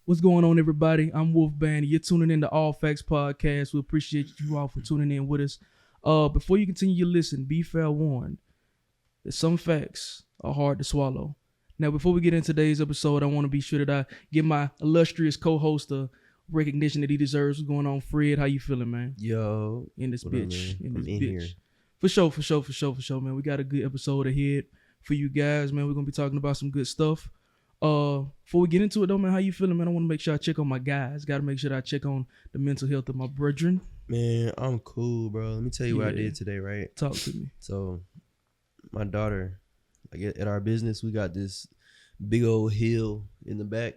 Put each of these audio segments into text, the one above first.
What's going on, everybody? I'm Wolfban. You're tuning in to All Facts Podcast. We appreciate you all for tuning in with us. Before you continue your listen, be fair warned that some facts are hard to swallow. Now, before we get into today's episode, I want to be sure that I give my illustrious co-host the recognition that he deserves. What's going on, Fred? How you feeling, man? Yo, in this bitch. I'm in here. For sure, man. We got a good episode ahead for you guys, man. We're gonna be talking about some good stuff. Before we get into it though, man, how you feeling, man? I want to make sure I check on my guys. Got to make sure that I check on the mental health of my brethren. Man, I'm cool, bro. Let me tell you what I did today, right? Talk to me. So, my daughter, like at our business, we got this big old hill in the back.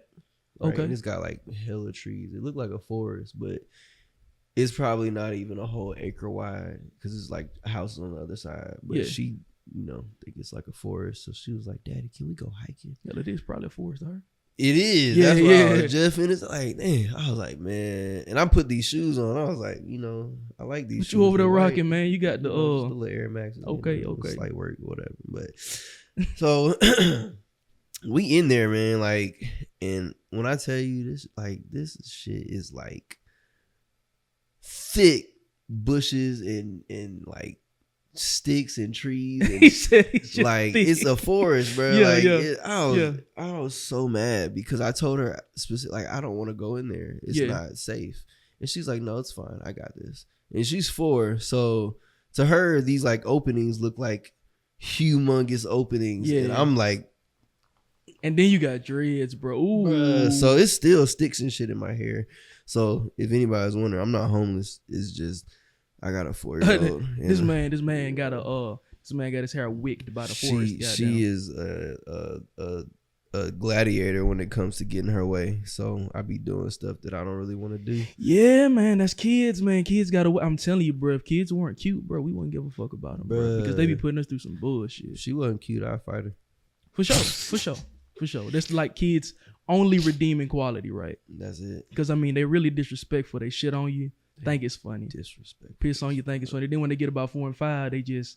Right? Okay. And it's got like hella trees. It looked like a forest, but it's probably not even a whole acre wide because it's like houses on the other side. But she, think it's like a forest. So she was like, "Daddy, can we go hiking?" Yeah, it is probably a forest to her. It is. Yeah, that's why I was just finished. Like, damn. I was like, man. And I put these shoes on. I was like, I like these What shoes. you over there rocking, man? You got the little Air Max. Okay. Slight work, whatever. But so we in there, man. Like, and when I tell you this, like, this shit is like thick bushes and like sticks and trees. And he said like thick. It's a forest, bro. I was so mad because I told her specifically, like, I don't want to go in there. It's not safe. And she's like, no, it's fine. I got this. And she's 4. So to her, these like openings look like humongous openings. And I'm like, and then you got dreads, bro. Ooh. Bruh, so it's still sticks and shit in my hair. So if anybody's wondering, I'm not homeless. It's just I got a 4-year-old. This man got his hair wicked by the forest. She is a gladiator when it comes to getting her way. So I be doing stuff that I don't really want to do. Yeah, man, that's kids, man. Kids got to. I'm telling you, bro. If kids weren't cute, bro, we wouldn't give a fuck about them, bro, because they be putting us through some bullshit. She wasn't cute. I'd fight her. For sure. That's like kids' only redeeming quality, right? That's it. Because I mean, they really disrespectful. They shit on you. Think it's funny. Disrespect. Piss on you, think it's funny. Then when they get about 4 and 5, they just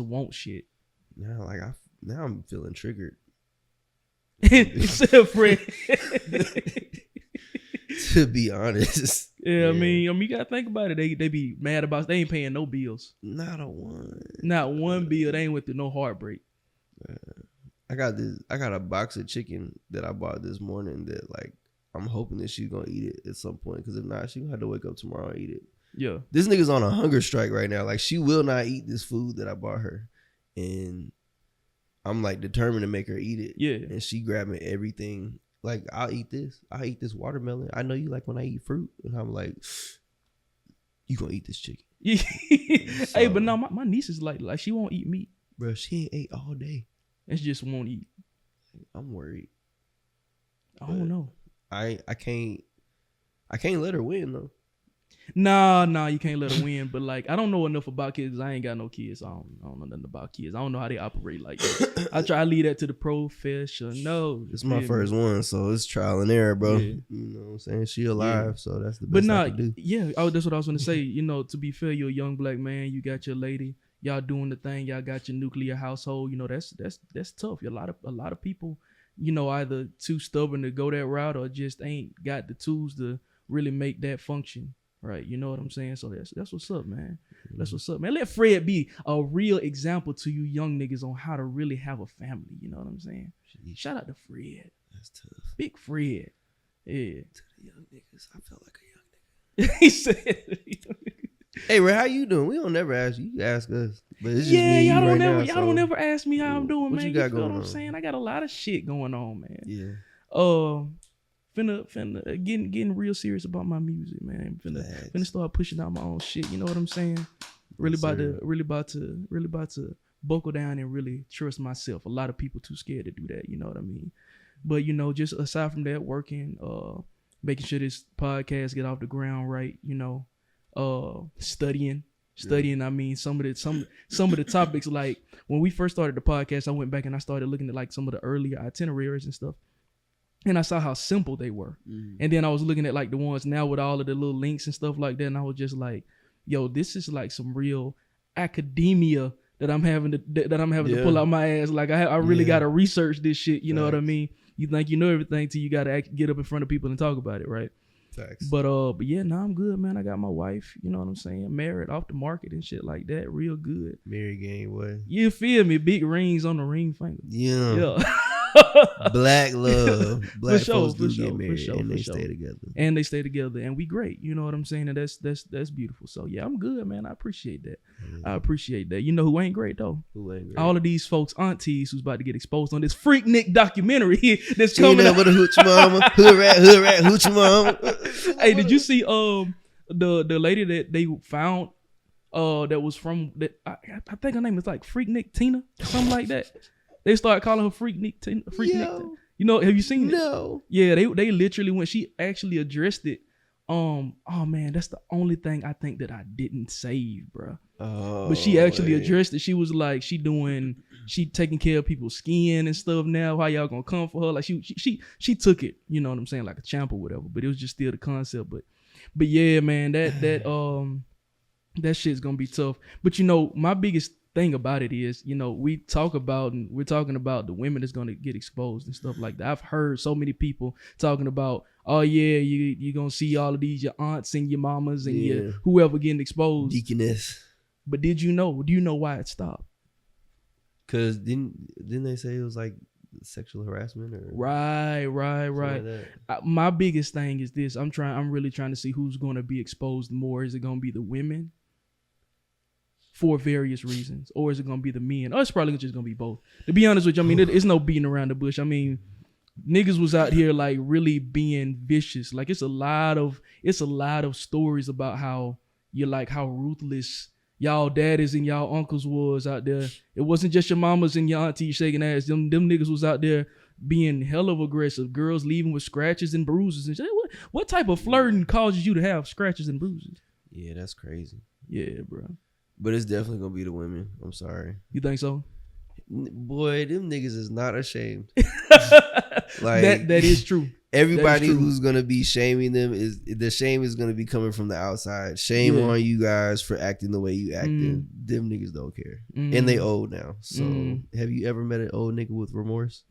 want shit. Now, now I'm feeling triggered. Except Fred. To be honest. Yeah, I mean, you gotta think about it. They be mad about. They ain't paying no bills. Not one bill. They ain't went through no heartbreak. I got a box of chicken that I bought this morning that, like, I'm hoping that she's gonna eat it at some point, because if not, she gonna have to wake up tomorrow and eat it. Yeah. This nigga's on a hunger strike right now. Like, she will not eat this food that I bought her. And I'm like determined to make her eat it. Yeah. And she grabbing everything. Like, I'll eat this watermelon. I know you like when I eat fruit. And I'm like, you gonna eat this chicken. Hey, but no, my niece is like she won't eat meat. Bro, she ain't ate all day. And she just won't eat. I'm worried. I don't know. I can't let her win though. Nah, you can't let her win. But like, I don't know enough about kids. I ain't got no kids. I don't know nothing about kids. I don't know how they operate like that. I try to leave that to the professionals. It's my first one, so it's trial and error, bro. Yeah. You know what I'm saying? She alive, so that's the best I can do. Yeah, that's what I was gonna say. To be fair, you're a young black man. You got your lady. Y'all doing the thing. Y'all got your nuclear household. That's tough. A lot of people, either too stubborn to go that route or just ain't got the tools to really make that function. Right, you know what I'm saying? So that's what's up, man. That's what's up, man. Let Fred be a real example to you young niggas on how to really have a family. You know what I'm saying? Shout out to Fred. That's tough. Big Fred. Yeah. To the young niggas, I felt like a young nigga. He said. Hey, Ray, how you doing? We don't never ask you. You ask us. But it's just y'all don't right y'all don't ever ask me how I'm doing, what man. You got going on? What I'm saying? I got a lot of shit going on, man. Yeah. Finna getting real serious about my music, man. Finna start pushing out my own shit. You know what I'm saying? Really about to buckle down and really trust myself. A lot of people too scared to do that. You know what I mean? But just aside from that, working, making sure this podcast get off the ground right. Studying. I mean, some of the topics, like when we first started the podcast, I went back and I started looking at like some of the earlier itineraries and stuff. And I saw how simple they were. And then I was looking at like the ones now with all of the little links and stuff like that. And I was just like, yo, this is like some real academia that I'm having to pull out my ass. Like I really got to research this shit. You know what I mean? You think you know everything till you gotta get up in front of people and talk about it, right? Facts. But yeah, nah, I'm good, man. I got my wife, you know what I'm saying, married, off the market and shit like that, real good. Married game, what? You feel me? Big rings on the ring finger. Yeah. Black love. Black folks do get married and they stay together. And they stay together, and we great. You know what I'm saying? And that's beautiful. So yeah, I'm good, man. I appreciate that. I appreciate that. You know who ain't great though? Who ain't great? All of these folks, aunties, who's about to get exposed on this Freaknik documentary that's coming out. With a hoochie mama, hood rat, hoochie mama. Hey, did you see the lady that they found that was from that? I think her name is like Freaknik Tina, something like that. They started calling her Freaknik Tina. Freaknik. You know, have you seen it? No. Yeah, they literally, when she actually addressed it, oh man, that's the only thing I think that I didn't save, bro. Oh, but she actually addressed it. She was like, she taking care of people's skin and stuff now. How y'all gonna come for her? Like she took it, you know what I'm saying, like a champ or whatever. But it was just still the concept. But yeah, man, that shit's gonna be tough. But you know, my biggest thing about it is, you know, we're talking about the women that's gonna get exposed and stuff like that. I've heard so many people talking about, oh yeah, you're gonna see all of these, your aunts and your mamas and your whoever getting exposed. Deaconess. But do you know why it stopped? Cause didn't they say it was like sexual harassment or right. Like my biggest thing is this. I'm really trying to see who's gonna be exposed more. Is it gonna be the women? For various reasons, or is it gonna be the men? Or it's probably just gonna be both. To be honest with you, I mean, it's no beating around the bush. I mean, niggas was out here like really being vicious. Like it's a lot of stories about how ruthless y'all daddies and y'all uncles was out there. It wasn't just your mamas and your aunties shaking ass. Them niggas was out there being hell of aggressive. Girls leaving with scratches and bruises and shit. What type of flirting causes you to have scratches and bruises? Yeah, that's crazy. Yeah, bro. But it's definitely gonna be the women. I'm sorry. You think so? Boy, them niggas is not ashamed. Like that is true. Everybody who's gonna be shaming them the shame is gonna be coming from the outside. Shame on you guys for acting the way you acting. Them niggas don't care, and they old now. So, have you ever met an old nigga with remorse?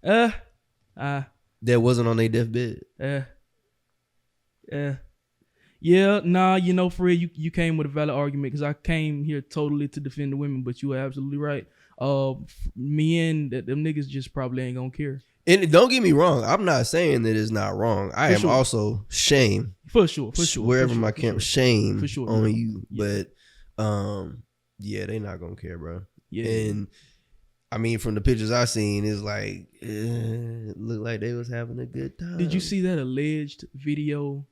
That wasn't on their deathbed. Yeah, nah, you know, Fred, you came with a valid argument because I came here totally to defend the women, but you were absolutely right. Men, them niggas just probably ain't gonna care. And don't get me wrong, I'm not saying that it's not wrong. I am also shame. For sure. Wherever my camp, shame on bro. you. Yeah. But yeah, they not gonna care, bro. Yeah. And I mean, from the pictures I seen, it's like it looked like they was having a good time. Did you see that alleged video?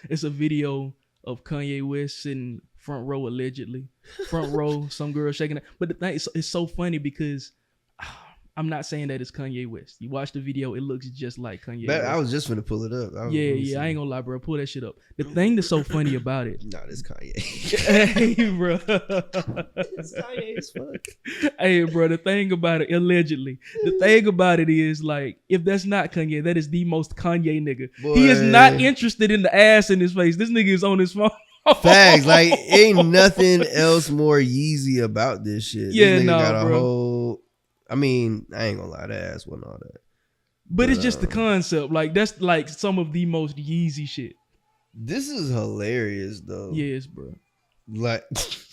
It's a video of Kanye West sitting front row, allegedly. Front row, some girl shaking it. But the thing it's so funny because I'm not saying that it's Kanye West. You watch the video, it looks just like Kanye West. I was just finna pull it up. Yeah, I ain't gonna lie, bro. Pull that shit up. The thing that's so funny about it. Nah, it's Kanye. Hey, bro. It's Kanye as fuck. Hey, bro, the thing about it, allegedly, the thing about it is, like, if that's not Kanye, that is the most Kanye nigga. Boy. He is not interested in the ass in his face. This nigga is on his phone. Facts. Like, ain't nothing else more Yeezy about this shit. Yeah, this nigga got a bro. whole... I mean, I ain't gonna lie, that ass wasn't all that. But it's just the concept. Like, that's like some of the most Yeezy shit. This is hilarious, though. Yes, bro. Like,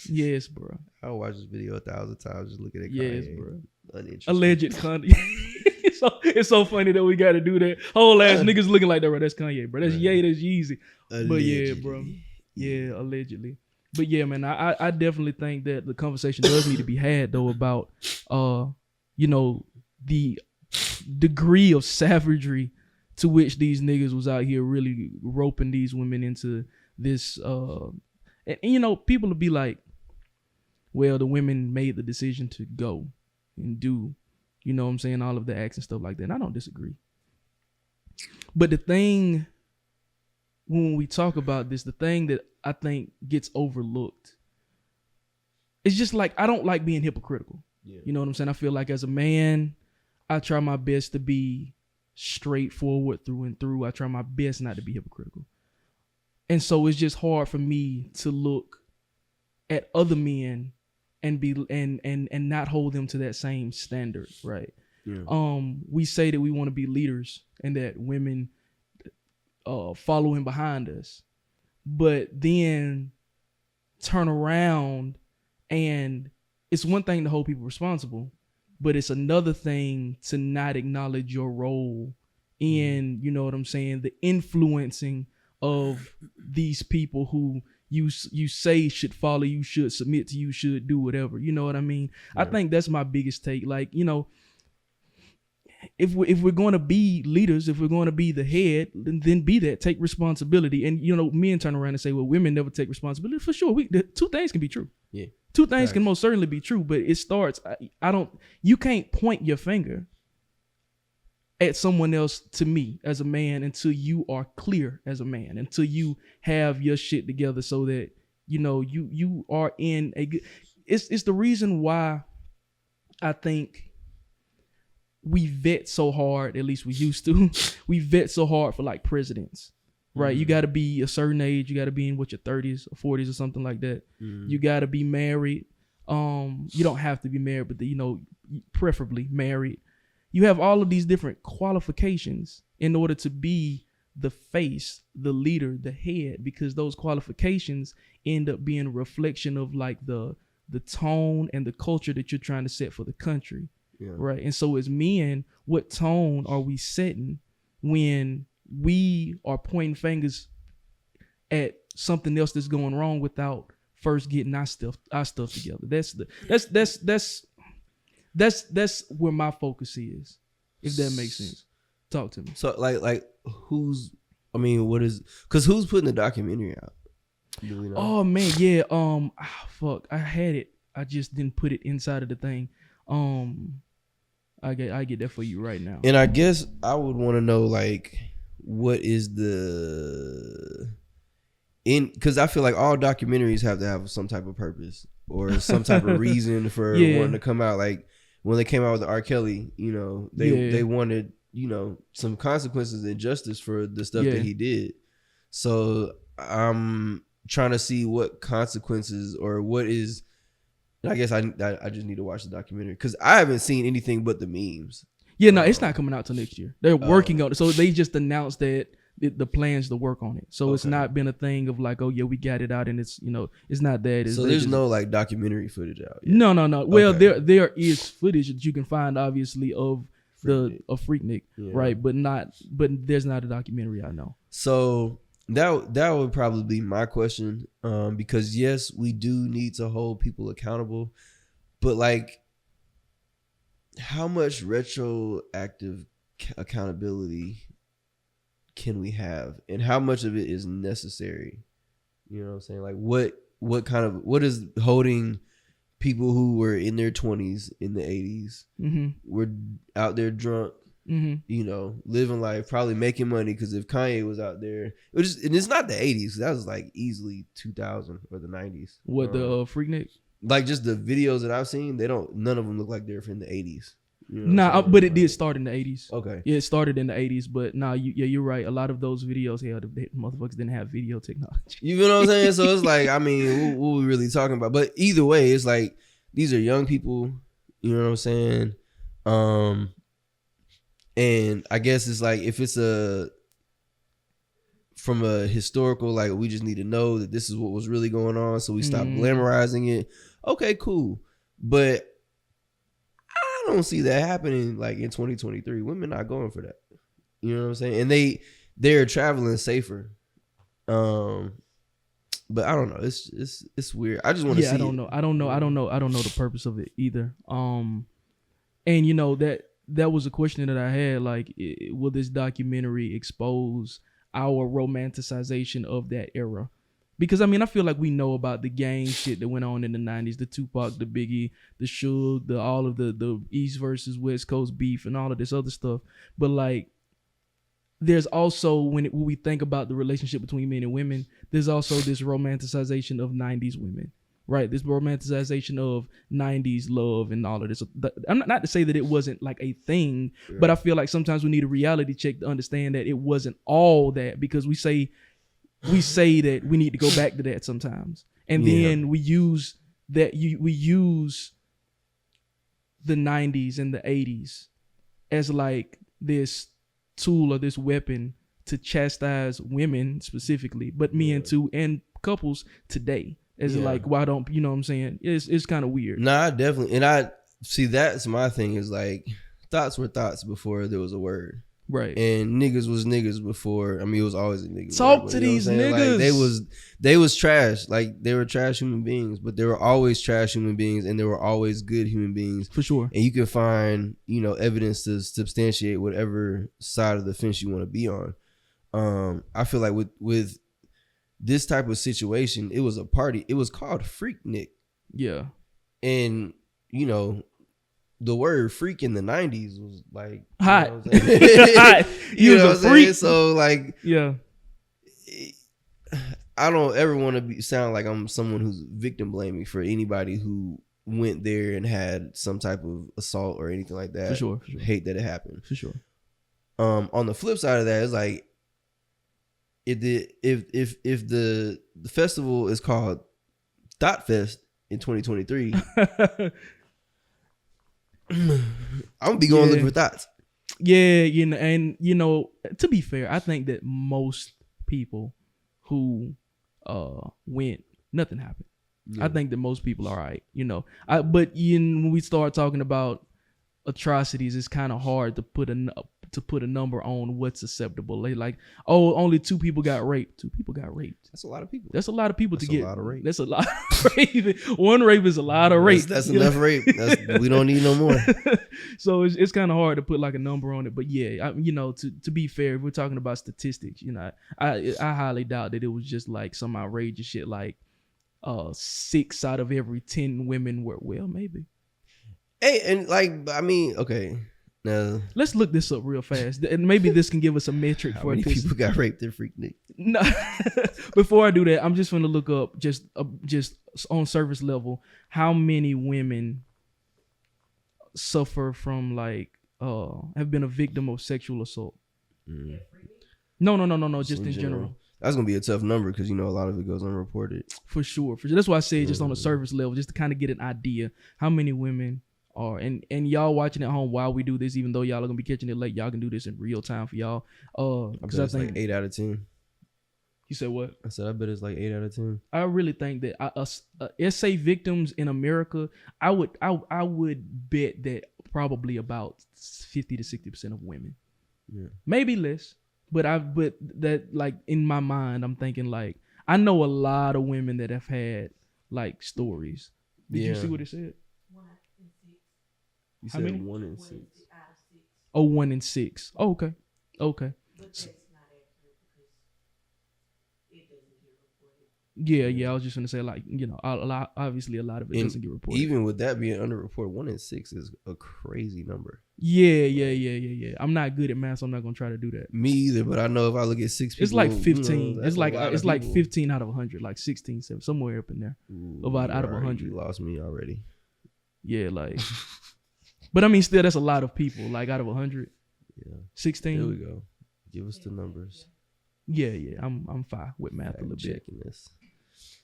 yes, bro. I'll watch this video 1,000 times just looking at Kanye. Yes, bro. Alleged Kanye. It's so funny that we got to do that. Whole ass niggas looking like that, bro. That's Kanye, bro. That's that's Yeezy. Allegedly. But yeah, bro. Yeah, allegedly. But yeah, man, I definitely think that the conversation does need to be had, though, about, you know, the degree of savagery to which these niggas was out here really roping these women into this. And you know, people will be like, well, the women made the decision to go and do, you know what I'm saying, all of the acts and stuff like that. And I don't disagree. But the thing, when we talk about this, the thing that I think gets overlooked, it's just like, I don't like being hypocritical. Yeah. You know what I'm saying? I feel like as a man, I try my best to be straightforward through and through. I try my best not to be hypocritical. And so it's just hard for me to look at other men and be and not hold them to that same standard, right? Yeah. We say that we want to be leaders and that women following behind us, but then turn around, and it's one thing to hold people responsible, but it's another thing to not acknowledge your role in, you know what I'm saying, the influencing of these people who you say should follow you, should submit to you, should do whatever. You know what I mean? Yeah. I think that's my biggest take. Like, you know, if we're going to be leaders, if we're going to be the head, then be that. Take responsibility. And, you know, men turn around and say, well, women never take responsibility. For sure, the two things can be true. Yeah. Two things can most certainly be true, but it starts, you can't point your finger at someone else to me as a man until you are clear as a man, until you have your shit together so that, you know, you are in a good, it's the reason why I think we vet so hard, at least we used to, we vet so hard for like presidents, right? Mm-hmm. You got to be a certain age. You got to be in what, your 30s or 40s or something like that. Mm-hmm. You got to be married. You don't have to be married, but you know, preferably married. You have all of these different qualifications in order to be the face, the leader, the head, because those qualifications end up being a reflection of like the tone and the culture that you're trying to set for the country. Yeah. Right. And so as men, what tone are we setting when we are pointing fingers at something else that's going wrong without first getting our stuff together? That's where my focus is, if that makes sense. Talk to me. So like who's putting the documentary out? Do we know? Oh man, yeah. Fuck, I had it. I just didn't put it inside of the thing. I get that for you right now. And I guess I would want to know like what is because I feel like all documentaries have to have some type of purpose or some type of reason for wanting to come out. Like when they came out with R. Kelly, you know, they wanted, you know, some consequences and justice for the stuff that he did. So I'm trying to see what consequences or what is. I guess I just need to watch the documentary because I haven't seen anything but the memes. Yeah, no, it's not coming out till next year. They're working on it. So they just announced that the plans to work on it. So it's not been a thing of like, oh yeah, we got it out and it's, you know, it's not that. So there's no like documentary footage out yet. No. Well, there is footage that you can find obviously of Freaknik, right? But there's not a documentary, I know. So that would probably be my question, because yes, we do need to hold people accountable, but like, how much retroactive accountability can we have, and how much of it is necessary? You know what I'm saying? Like, what is holding people who were in their 20s in the 80s, were out there drunk, you know, living life, probably making money. Because if Kanye was out there, and it's not the 80s, that was like easily 2000 or the 90s. What, the Freaknik? Like just the videos that I've seen, none of them look like they're from the 80s. You know but it did start in the 80s. Okay. Yeah, it started in the 80s, but you're right. A lot of those videos, the motherfuckers didn't have video technology. You know what I'm saying? So it's like, I mean, what we really talking about? But either way, it's like, these are young people, you know what I'm saying? And I guess it's like, if it's from a historical, like, we just need to know that this is what was really going on, so we stop glamorizing it. Okay, cool. But I don't see that happening like in 2023. Women not going for that. You know what I'm saying? And they're traveling safer. But I don't know. It's weird. I just want to see. I don't know. I don't know the purpose of it either. And you know, that was a question that I had. Like, will this documentary expose our romanticization of that era? Because I mean, I feel like we know about the gang shit that went on in the 90s, the Tupac, the Biggie, the Suge, all of the East versus West Coast beef and all of this other stuff. But like, there's also, when we think about the relationship between men and women, there's also this romanticization of 90s women, right? This romanticization of 90s love and all of this. I'm not to say that it wasn't like a thing, but I feel like sometimes we need a reality check to understand that it wasn't all that, because we say that we need to go back to that sometimes. And then we use that, we use the 90s and the 80s as like this tool or this weapon to chastise women specifically, but men too, and couples today. As like, why don't, you know what I'm saying? It's kind of weird. Nah, definitely. And I see, that's my thing, is like, thoughts were thoughts before there was a word. Right. And niggas was niggas before. I mean, it was always a nigga. Talk word, to these niggas. Like, they was trash. Like, they were trash human beings, but they were always trash human beings, and they were always good human beings. For sure. And you can find, you know, evidence to substantiate whatever side of the fence you want to be on. I feel like with this type of situation, it was a party. It was called Freaknik. Yeah. And, you know, the word freak in the 90s was like hot. You know what I'm saying? So like, yeah, I don't ever want to sound like I'm someone who's victim blaming for anybody who went there and had some type of assault or anything like that. For sure. Hate that it happened. For sure. On the flip side of that, it's like, if the festival is called Dot Fest in 2023, I'm gonna be going looking for thoughts. Yeah, you know, and you know, to be fair, I think that most people who went, nothing happened. Yeah. I think that most people are right, you know. But when we start talking about atrocities, it's kind of hard to put a number on what's acceptable. Like, oh, only 2 people got raped. 2 people got raped. That's a lot of people. That's a lot of people to get. That's a lot of rape. That's a lot of rape. One rape is a lot of rape. That's enough rape. We don't need no more. So it's kind of hard to put like a number on it. But yeah, you know, to be fair, if we're talking about statistics, you know, I highly doubt that it was just like some outrageous shit like 6 out of every 10 women were, well, maybe. Hey, and like, I mean, okay. No. Let's look this up real fast, and maybe this can give us a metric How for many this. people got raped in Freaknik? No, before I do that, I'm just going to look up just on surface level how many women suffer from like have been a victim of sexual assault. Mm. No, just in general. That's gonna be a tough number because you know a lot of it goes unreported. For sure. That's why I say just on a surface level, just to kind of get an idea how many women are, and y'all watching at home while we do this, even though y'all are gonna be catching it late, y'all can do this in real time for y'all. Because I think like 8 out of 10. You said what? I said I bet it's like 8 out of 10. I really think that SA victims in America, I would bet that probably about 50 to 60% of women. Yeah. Maybe less, but that, like, in my mind, I'm thinking like I know a lot of women that have had like stories. Did you see what it said? 1 in 6. You How said many? 1 in 6. 1 out of 6. Oh, 1 in 6. Oh, okay. But that's not accurate because it doesn't get reported. Yeah. I was just gonna say, like, you know, obviously a lot of it doesn't get reported. Even with that being underreported, 1 in 6 is a crazy number. Yeah. I'm not good at math, so I'm not gonna try to do that. Me either, but I know if I look at 6 people, it's like 15. You know, it's like 15 out of 100, like 16, 7, somewhere up in there. Out of 100. You lost me already. Yeah, like, but I mean, still, that's a lot of people. Like out of 100, yeah, 16. There we go. Give us the numbers. Yeah. I'm fine with math a little bit. This.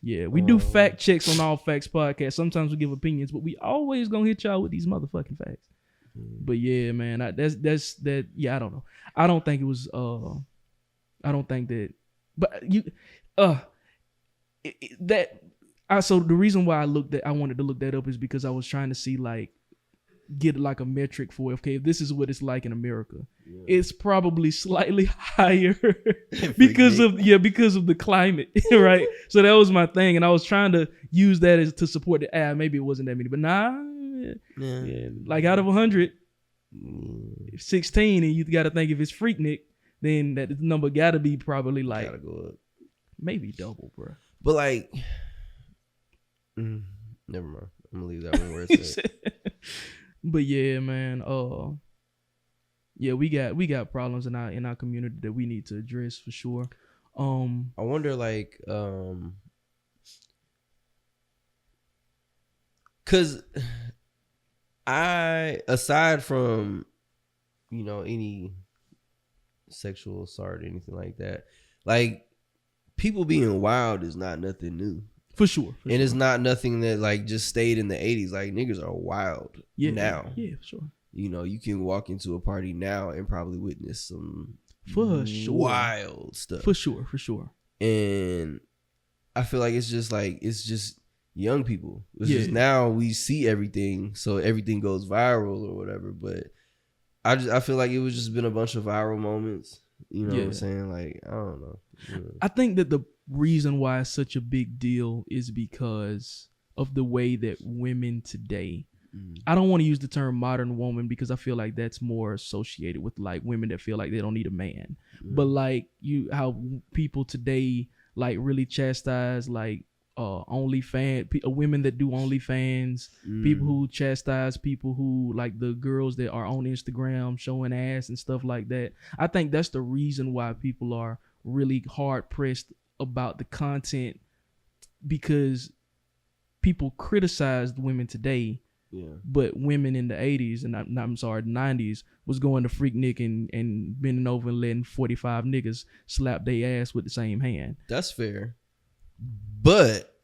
Yeah, we do fact checks on All Facts podcast. Sometimes we give opinions, but we always gonna hit y'all with these motherfucking facts. But yeah, man, that's that. Yeah, I don't know. I don't think it was. I don't think that. But you, So the reason why I wanted to look that up is because I was trying to see, like, get like a metric for, okay, if this is what it's like in America, it's probably slightly higher because of the climate, right? So that was my thing, and I was trying to use that as to support the maybe it wasn't that many, but like out of 100, 16, and you got to think if it's Freaknik, then that number got to be probably like gotta go up. Maybe double, bro. But like, never mind. I'm gonna leave that one where it's at. But yeah, man. Yeah, we got problems in our community that we need to address for sure. I wonder, like, cause aside from, you know, any sexual assault or anything like that, like, people being wild is not nothing new. For sure. And it's not nothing that like just stayed in the 80s. Like niggas are wild now. Yeah, for sure. You know, you can walk into a party now and probably witness some wild stuff. For sure. And I feel like it's just young people. It's just now we see everything, so everything goes viral or whatever. But I feel like it was just been a bunch of viral moments. You know what I'm saying? Like, I don't know. Yeah. I think that the reason why it's such a big deal is because of the way that women today, I don't want to use the term modern woman because I feel like that's more associated with like women that feel like they don't need a man. But like how people today like really chastise like women that do OnlyFans, people who chastise people who like the girls that are on Instagram showing ass and stuff like that. I think that's the reason why people are really hard pressed about the content, because people criticize women today, but women in the 80s and the 90s was going to Freaknik and bending over and letting 45 niggas slap their ass with the same hand. That's fair. But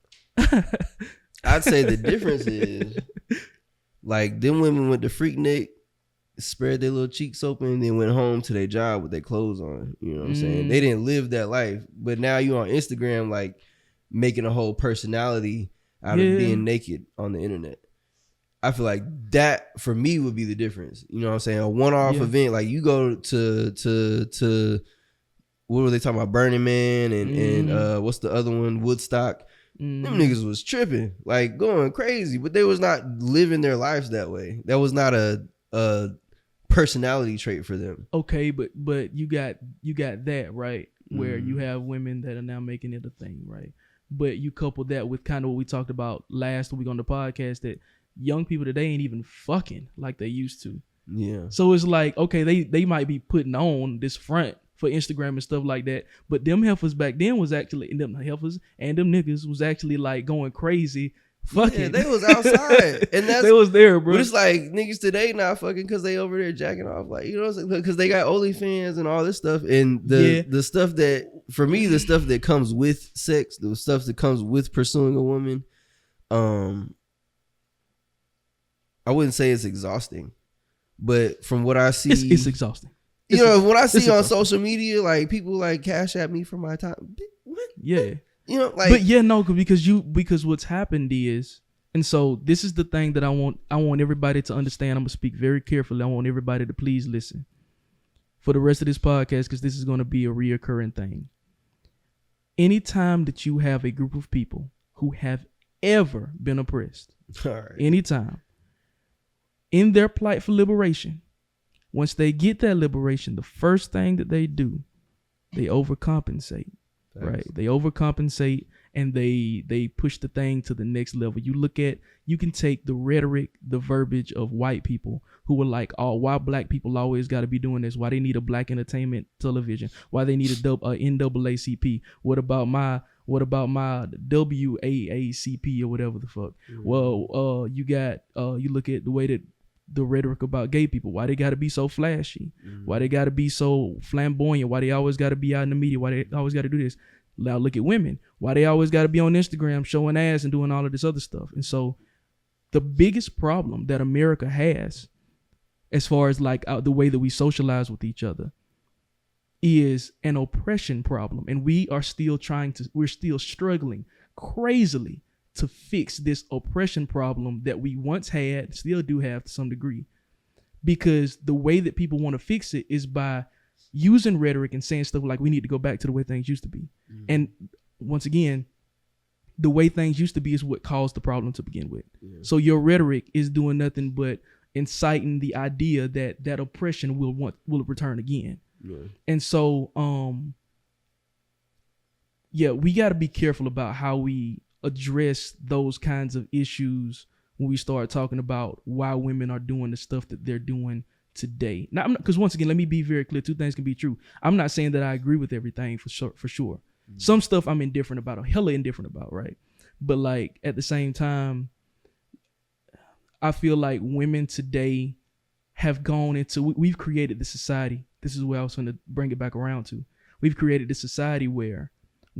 I'd say the difference is like them women went to Freaknik, spread their little cheeks open, and then went home to their job with their clothes on. You know what I'm saying? They didn't live that life. But now you on Instagram like making a whole personality out of being naked on the internet. I feel like that for me would be the difference. You know what I'm saying? A one-off event, like you go to what were they talking about? Burning Man and what's the other one? Woodstock. Them niggas was tripping, like going crazy, but they was not living their lives that way. That was not a personality trait for them. Okay, but you got that right, where you have women that are now making it a thing, right? But you couple that with kind of what we talked about last week on the podcast, that young people today ain't even fucking like they used to. Yeah. So it's like, okay, they might be putting on this front for Instagram and stuff like that, but them heifers back then was actually, and them heifers and them niggas was actually like going crazy fucking. Yeah, they was outside, and that's they was there, bro. But it's like niggas today not fucking because they over there jacking off, like, you know what I'm saying? Because they got OnlyFans and all this stuff, and the stuff that, for me, the stuff that comes with sex, the stuff that comes with pursuing a woman, I wouldn't say it's exhausting, but from what I see, it's exhausting. You know, when I see on social media, like people like cash at me for my time. What? Yeah. You know, like, but yeah, no, because what's happened is, and so this is the thing that I want everybody to understand. I'm gonna speak very carefully. I want everybody to please listen for the rest of this podcast, because this is gonna be a reoccurring thing. Anytime that you have a group of people who have ever been oppressed, anytime in their plight for liberation, once they get that liberation, the first thing that they do, they overcompensate. Thanks. Right? They overcompensate and they push the thing to the next level. You can take the rhetoric, the verbiage of white people who were like, oh, why black people always got to be doing this? Why they need a black entertainment television? Why they need a NAACP? What about my WAACP or whatever the fuck? Mm-hmm. Well, you look at the way that the rhetoric about gay people, why they got to be so flashy, why they got to be so flamboyant, why they always got to be out in the media, why they always got to do this. Now look at women, why they always got to be on Instagram showing ass and doing all of this other stuff. And so the biggest problem that America has, as far as like the way that we socialize with each other, is an oppression problem. And we're still struggling crazily to fix this oppression problem that we once had, still do have to some degree, because the way that people want to fix it is by using rhetoric and saying stuff like we need to go back to the way things used to be. And once again, the way things used to be is what caused the problem to begin with. So your rhetoric is doing nothing but inciting the idea that oppression will return again. And so we got to be careful about how we address those kinds of issues when we start talking about why women are doing the stuff that they're doing today. Now, because once again, let me be very clear. Two things can be true. I'm not saying that I agree with everything for sure. Some stuff I'm indifferent about, or hella indifferent about, right? But like at the same time, I feel like women today have gone into, we've created this society. This is where I was going to bring it back around to. We've created this society where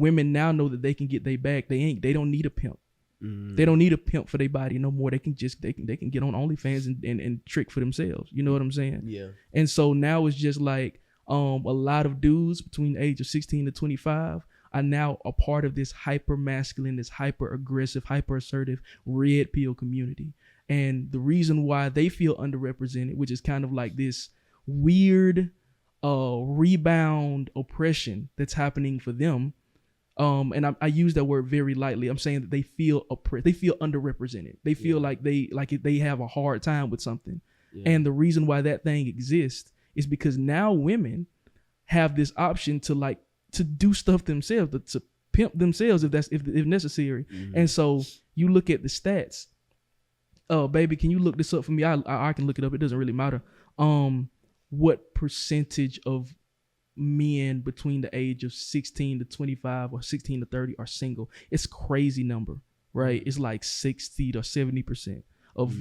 women now know that they can get their bag. They don't need a pimp. They don't need a pimp for their body no more. They can get on OnlyFans and trick for themselves. You know what I'm saying? Yeah. And so now it's just like a lot of dudes between the age of 16 to 25 are now a part of this hyper masculine, this hyper aggressive, hyper assertive red pill community. And the reason why they feel underrepresented, which is kind of like this weird rebound oppression that's happening for them. And I use that word very lightly. I'm saying that they feel oppressed. They feel underrepresented. They feel like they have a hard time with something. Yeah. And the reason why that thing exists is because now women have this option to do stuff themselves, to pimp themselves if necessary. Mm-hmm. And so you look at the stats. Oh, baby, can you look this up for me? I can look it up. It doesn't really matter. What percentage of men between the age of 16 to 25 or 16 to 30 are single? It's a crazy number, right? It's like 60 to 70% of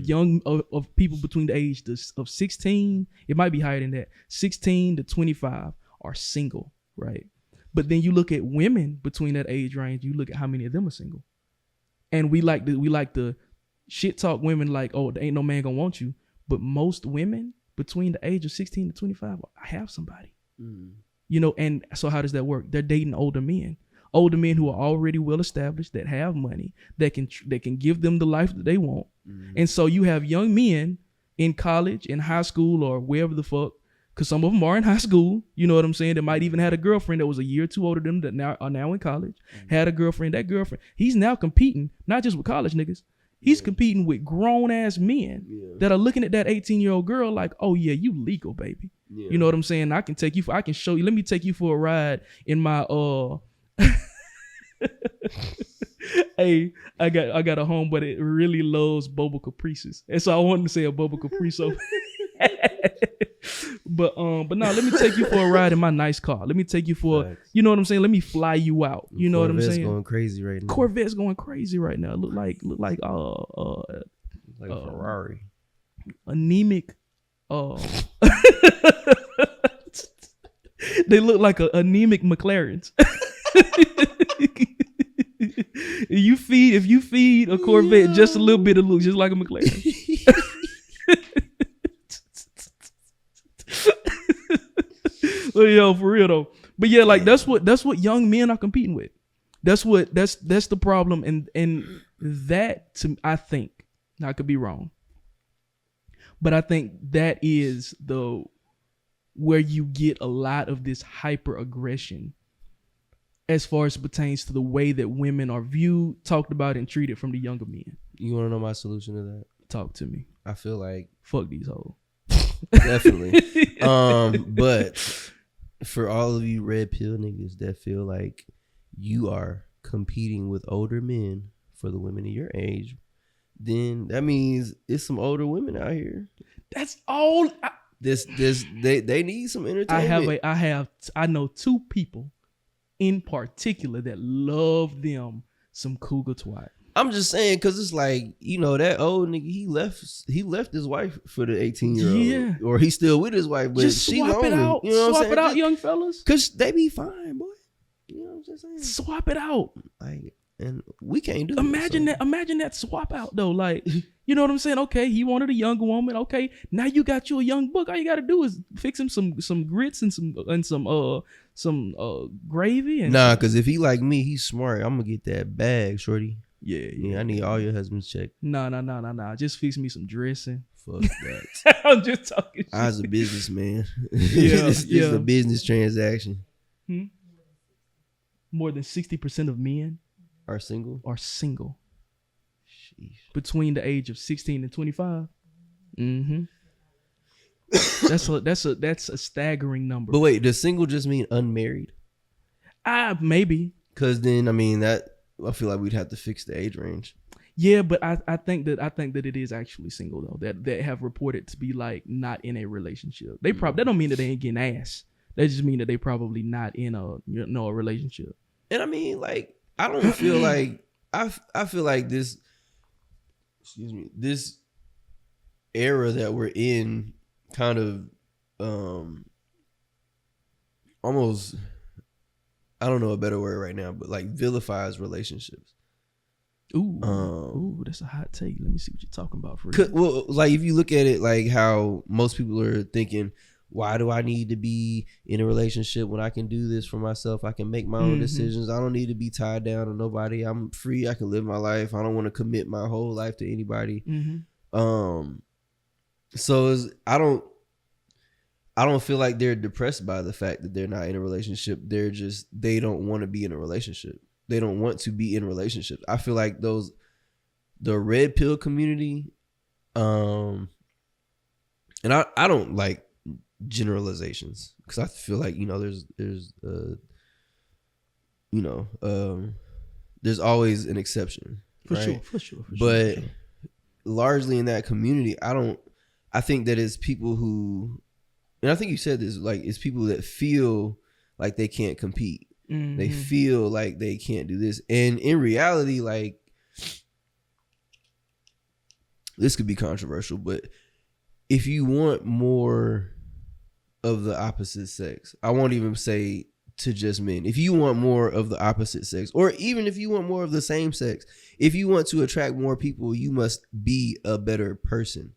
of people between the age of 16. It might be higher than that. 16 to 25 are single, right? But then you look at women between that age range. You look at how many of them are single, and we like to shit talk women like, oh, there ain't no man gonna want you. But most women between the age of 16 to 25 have somebody. You know, and so how does that work? They're dating older men who are already well established, that have money, that can give them the life that they want. And so you have young men in college, in high school, or wherever the fuck, because some of them are in high school. You know what I'm saying? They might even had a girlfriend that was a year or two older than them that are now in college. Had a girlfriend. That girlfriend, he's now competing not just with college niggas. He's competing with grown ass men that are looking at that 18-year-old girl like, oh yeah, you legal, baby. Yeah. You know what I'm saying? I can show you. Let me take you for a ride in my Hey, I got a homeboy that really loves Boba Caprices, and so I wanted to say a Boba Caprice. But no, let me take you for a ride in my nice car. Let me take you for, you know what I'm saying? Let me fly you out. You know what I'm saying? Going crazy right now. Corvette's going crazy right now. Look like Ferrari. Anemic. They look like anemic McLarens. If you feed a Corvette just a little bit, it looks just like a McLaren. Well, yo, for real though. But yeah, like that's what young men are competing with. That's the problem, and that I think, now I could be wrong, but I think that is where you get a lot of this hyper aggression as far as it pertains to the way that women are viewed, talked about, and treated from the younger men. You want to know my solution to that? Talk to me. I feel like fuck these hoes. Definitely. But for all of you red pill niggas that feel like you are competing with older men for the women of your age, then that means it's some older women out here. That's all. They need some entertainment. I know two people in particular that love them some cougar twat. I'm just saying, because it's like, you know, that old nigga, he left his wife for the 18-year-old. Yeah. Or he's still with his wife, but just swap it out. You know what I'm saying? Swap it out, young fellas. Because they be fine, boy. You know what I'm saying? Swap it out. Like, and we can't do Imagine that swap out, though. Like, you know what I'm saying? Okay, he wanted a younger woman. Okay, now you got you a young buck. All you got to do is fix him some grits and some gravy. And nah, because if he like me, he's smart. I'm going to get that bag, shorty. Yeah. I need all your husband's check. Nah. Just fix me some dressing. Fuck that. I'm just talking shit. I was a businessman. This is a business transaction. More than 60% of men are single. Sheesh. Between the age of 16 and 25. That's a staggering number. But wait, does single just mean unmarried? Maybe. Because then, I mean, I feel like we'd have to fix the age range. Yeah, but I think that it is actually single though. That have reported to be like not in a relationship. That don't mean that they ain't getting ass. That just mean that they probably not in a relationship. And I mean, like, I don't feel like I feel like this era that we're in kind of almost I don't know a better word right now, but like vilifies relationships. Ooh, that's a hot take. Let me see what you're talking about. Well, like if you look at it, like how most people are thinking, why do I need to be in a relationship when I can do this for myself? I can make my own decisions. I don't need to be tied down to nobody. I'm free. I can live my life. I don't want to commit my whole life to anybody. So I don't feel like they're depressed by the fact that they're not in a relationship. They don't want to be in a relationship. They don't want to be in relationships. I feel like the red pill community, and I don't like generalizations because I feel like, there's always an exception. For right? sure. But largely in that community, I think that it's people who, and I think you said this, like it's people that feel like they can't compete. They feel like they can't do this. And in reality, like, this could be controversial, but if you want more of the opposite sex, I won't even say to just men. If you want more of the opposite sex, or even if you want more of the same sex, if you want to attract more people, you must be a better person.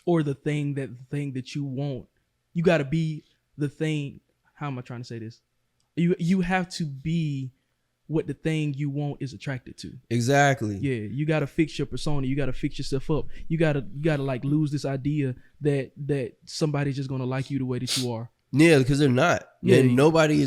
Or the thing that you want. You got to be the thing. How am I trying to say this? You have to be what the thing you want is attracted to. Exactly. Yeah, you got to fix your persona. You got to fix yourself up. You got to like lose this idea that somebody's just going to like you the way that you are. Yeah, because they're not. Yeah, and nobody.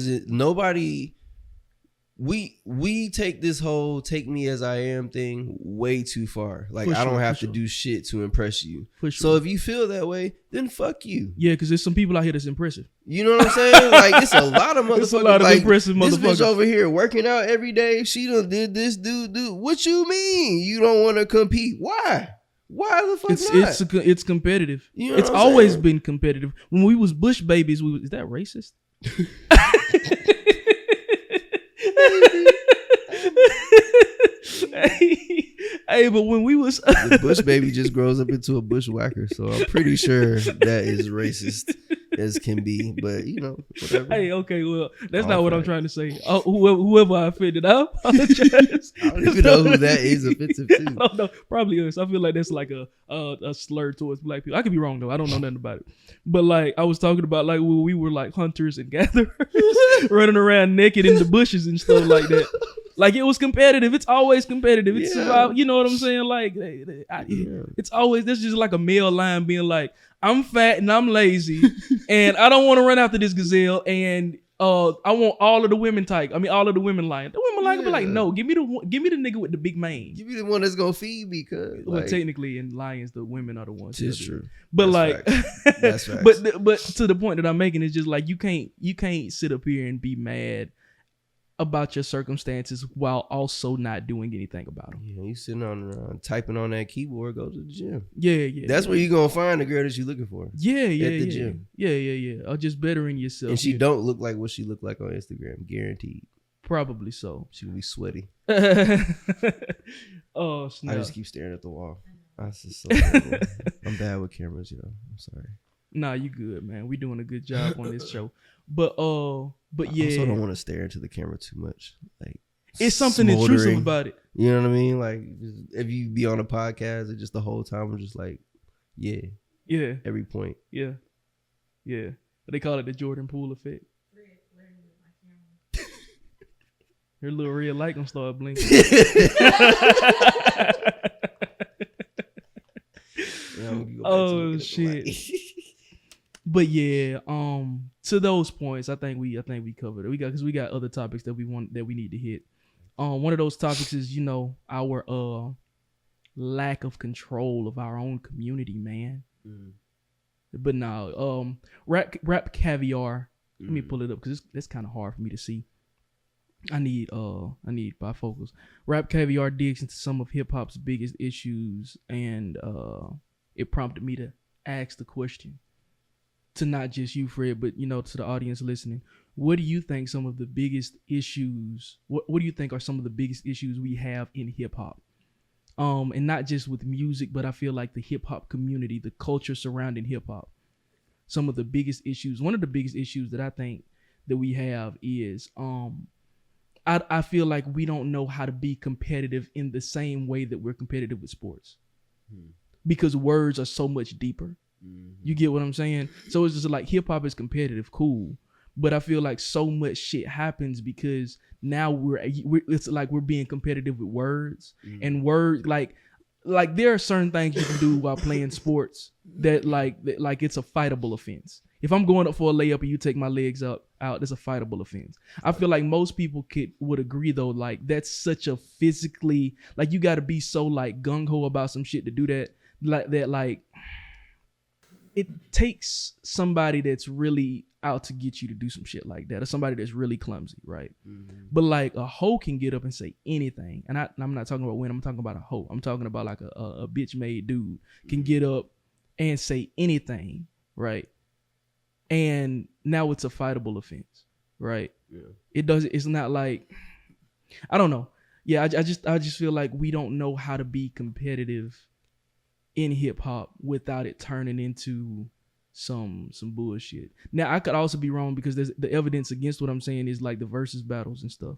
We take this whole take me as I am thing way too far. Like, I don't have to do shit to impress you. For sure. So if you feel that way, then fuck you. Yeah, because there's some people out here that's impressive. You know what I'm saying? Like, it's a lot of motherfuckers. It's a lot of like, impressive motherfuckers. This bitch over here working out every day. She done did this, dude. What you mean? You don't want to compete? Why? Why the fuck not? It's competitive. You know it's always been competitive. When we was Bush babies, is that racist? Hey, but when we was the Bush baby just grows up into a bushwhacker, so I'm pretty sure that is racist as can be. But whatever. Hey, okay, well, that's not what I'm trying to say. Whoever I offended, I apologize. I don't even know who that is offensive to. I don't know, probably us. I feel like that's like a slur towards black people. I could be wrong though. I don't know nothing about it. But like I was talking about, like when we were like hunters and gatherers, running around naked in the bushes and stuff like that. Like, it was competitive. It's always competitive. It's you know what I'm saying? Like, it's always, this just like a male line being like, I'm fat and I'm lazy and I don't want to run after this gazelle and I want all of the women type. I mean, all of the women lying. The women lying be like, no, give me the nigga with the big mane. Give me the one that's gonna feed me, cause well, technically in lions, the women are the ones. It's true. But that's like, facts. That's facts. but to the point that I'm making is just like you can't sit up here and be mad about your circumstances while also not doing anything about them. Yeah, you sitting on typing on that keyboard, go to the gym. Yeah. That's where you gonna find the girl that you're looking for. Yeah. At the gym. Yeah. Or just bettering yourself. And she don't look like what she looked like on Instagram, guaranteed. Probably so. She gonna be sweaty. Oh, snap. I just keep staring at the wall. That's just so terrible. I'm bad with cameras, I'm sorry. Nah, you good, man. We doing a good job on this show. But yeah. I also don't want to stare into the camera too much. Like, it's something intrusive about it. You know what I mean? Like, if you be on a podcast and just the whole time I'm just like, yeah. Every point. Yeah. They call it the Jordan Poole effect. Her little red light gonna start blinking. Oh shit. But yeah, to those points, I think we covered it. We got other topics that we need to hit. One of those topics is, our lack of control of our own community, man. But now, rap caviar. Let me pull it up because it's kind of hard for me to see. I need bifocals. Rap caviar digs into some of hip hop's biggest issues, and it prompted me to ask the question to not just you, Fred, but to the audience listening. What do you think some of the biggest issues? What do you think are some of the biggest issues we have in hip hop? And not just with music, but I feel like the hip hop community, the culture surrounding hip hop. Some of the biggest issues. One of the biggest issues that I think that we have is I feel like we don't know how to be competitive in the same way that we're competitive with sports. Because words are so much deeper. You get what I'm saying? So it's just like hip hop is competitive, cool. But I feel like so much shit happens because now it's like we're being competitive with words and words like there are certain things you can do while playing sports that like it's a fightable offense. If I'm going up for a layup and you take my legs out, that's a fightable offense. I feel like most people would agree though, like that's such a physically, like you got to be so like gung ho about some shit to do that, like it takes somebody that's really out to get you to do some shit like that, or somebody that's really clumsy, right? But like a hoe can get up and say anything, and I'm not talking about when I'm talking about a hoe. I'm talking about like a bitch made dude can get up and say anything, right? And now it's a fightable offense, right? Yeah. It's not like, I don't know. Yeah, I just feel like we don't know how to be competitive in hip hop without it turning into some bullshit. Now I could also be wrong because there's the evidence against what I'm saying is like the versus battles and stuff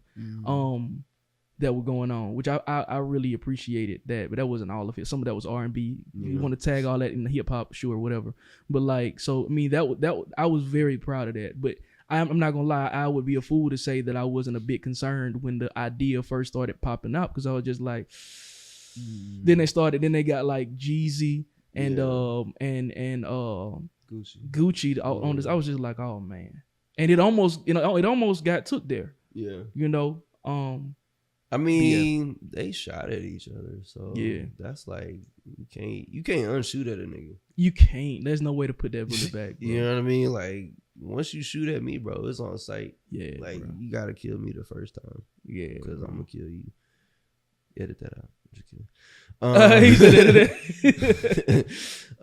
that were going on, which I really appreciated that, but that wasn't all of it. Some of that was R&B. You want to tag all that in the hip hop, sure, whatever. But like, so I mean that I was very proud of that. But I'm not gonna lie, I would be a fool to say that I wasn't a bit concerned when the idea first started popping up, because I was just like, then they got like Jeezy and Gucci on this. I was just like, oh man, and it almost got took there. Yeah, you know. I mean, they shot at each other, so yeah, that's like you can't unshoot at a nigga. You can't. There's no way to put that bullet back. Bro. You know what I mean? Like once you shoot at me, bro, it's on sight. Yeah, like bro, you gotta kill me the first time. Yeah, because I'm gonna kill you. Edit that out. I'm just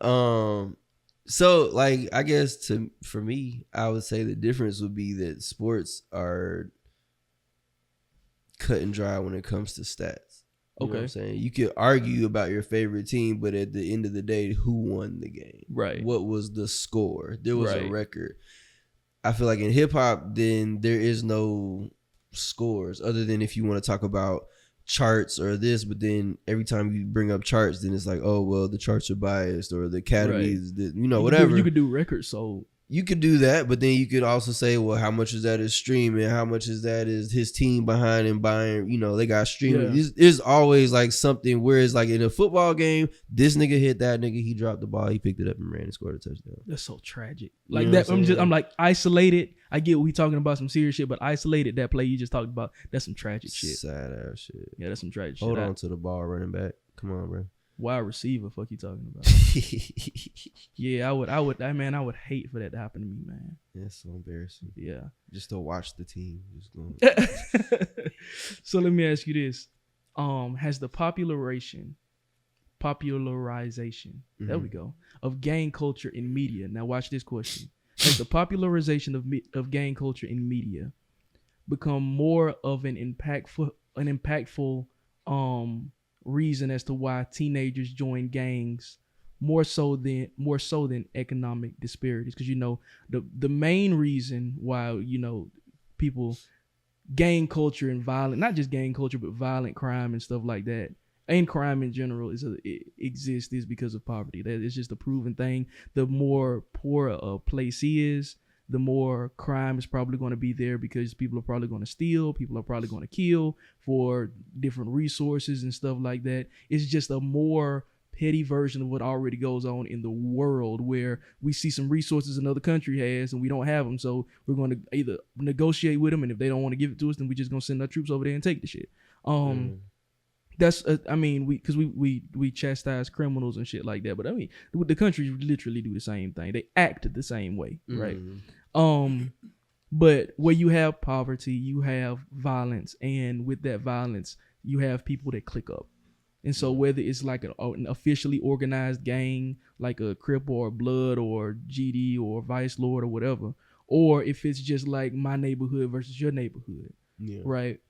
kidding. So like I guess for me, I would say the difference would be that sports are cut and dry when it comes to stats. You know what I'm saying? You could argue about your favorite team, but at the end of the day, who won the game? Right. What was the score? There was a record. I feel like in hip hop, then there is no scores other than if you want to talk about charts or this, but then every time you bring up charts, then it's like, oh well, the charts are biased or the Academy is, whatever. You could do records sold. You could do that, but then you could also say, well, how much is that is streaming? How much is that is his team behind and buying? They got streaming. Yeah. There's always like something. Whereas like in a football game, this nigga hit that nigga, he dropped the ball, he picked it up and ran and scored a touchdown. That's so tragic. Like that. I'm like isolated. I get we talking about some serious shit, but isolated that play you just talked about, that's some tragic shit. Sad ass shit. Yeah, that's some tragic shit. Hold on to the ball, running back. Come on, bro. Wide receiver, fuck you talking about? Yeah, I would hate for that to happen to me, man. That's so embarrassing. Yeah, just to watch the team. Just going. So let me ask you this: has the popularization, there we go, of gang culture in media? Now watch this question: has the popularization of gang culture in media become more of an impactful reason as to why teenagers join gangs more so than economic disparities? Because the main reason why people, gang culture and violent, not just gang culture but violent crime and stuff like that, and crime in general exists is because of poverty. That is just a proven thing. The more poor a place is, the more crime is probably going to be there, because people are probably going to steal, people are probably going to kill for different resources and stuff like that. It's just a more petty version of what already goes on in the world, where we see some resources another country has and we don't have them, so we're going to either negotiate with them, and if they don't want to give it to us, then we're just going to send our troops over there and take the shit. That's we chastise criminals and shit like that, but I mean the countries literally do the same thing. They act the same way, right? But where you have poverty, you have violence, and with that violence, you have people that click up. And so whether it's like an officially organized gang, like a Crip or Blood or GD or Vice Lord or whatever, or if it's just like my neighborhood versus your neighborhood, right?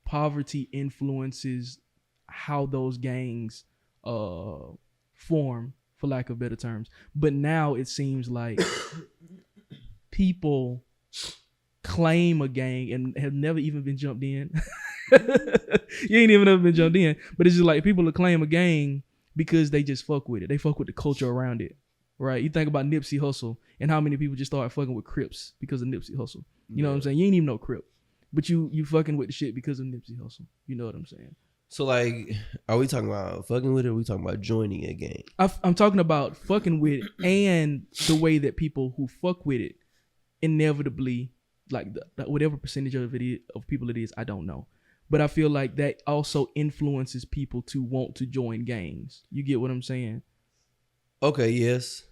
Poverty influences how those gangs form, for lack of better terms. But now it seems like people claim a gang and have never even been jumped in. You ain't even ever been jumped in, but it's just like people that claim a gang because they just fuck with it. They fuck with the culture around it, right? You think about Nipsey Hussle and how many people just started fucking with Crips because of Nipsey Hussle. You know what I'm saying? You ain't even know Crip, but you fucking with the shit because of Nipsey Hussle. You know what I'm saying? So like, are we talking about fucking with it, or are we talking about joining a gang? I'm talking about fucking with it and the way that people who fuck with it inevitably, like whatever percentage of people it is, I don't know. But I feel like that also influences people to want to join gangs. You get what I'm saying? Okay, yes.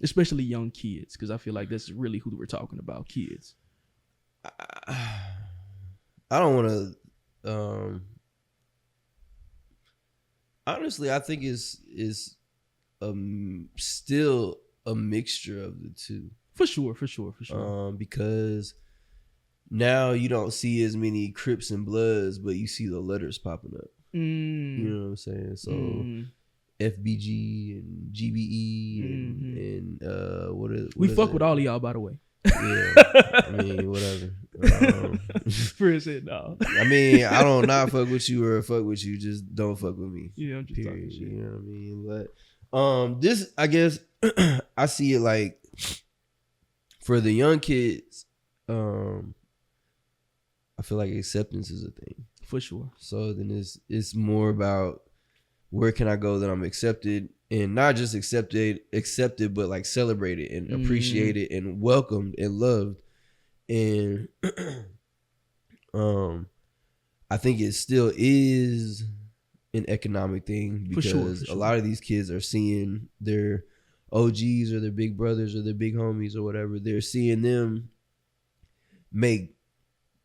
Especially young kids, because I feel like that's really who we're talking about, kids. I don't want to. Honestly, I think it's still a mixture of the two. For sure. Because now you don't see as many Crips and Bloods, but you see the letters popping up. You know what I'm saying? So FBG and GBE and what we is fuck it? with all of y'all, by the way. Yeah, I mean, whatever. Fred said no. I mean, I don't not fuck with you or fuck with you. Just don't fuck with me. Yeah, I'm just talking shit. You know what I mean? But this, I guess, I see it like for the young kids. I feel like acceptance is a thing for sure. So then it's more about where can I go that I'm accepted, and not just accepted, but like celebrated and appreciated and welcomed and loved. And I think it still is an economic thing because for sure. A lot of these kids are seeing their OGs or their big brothers or their big homies or whatever. They're seeing them make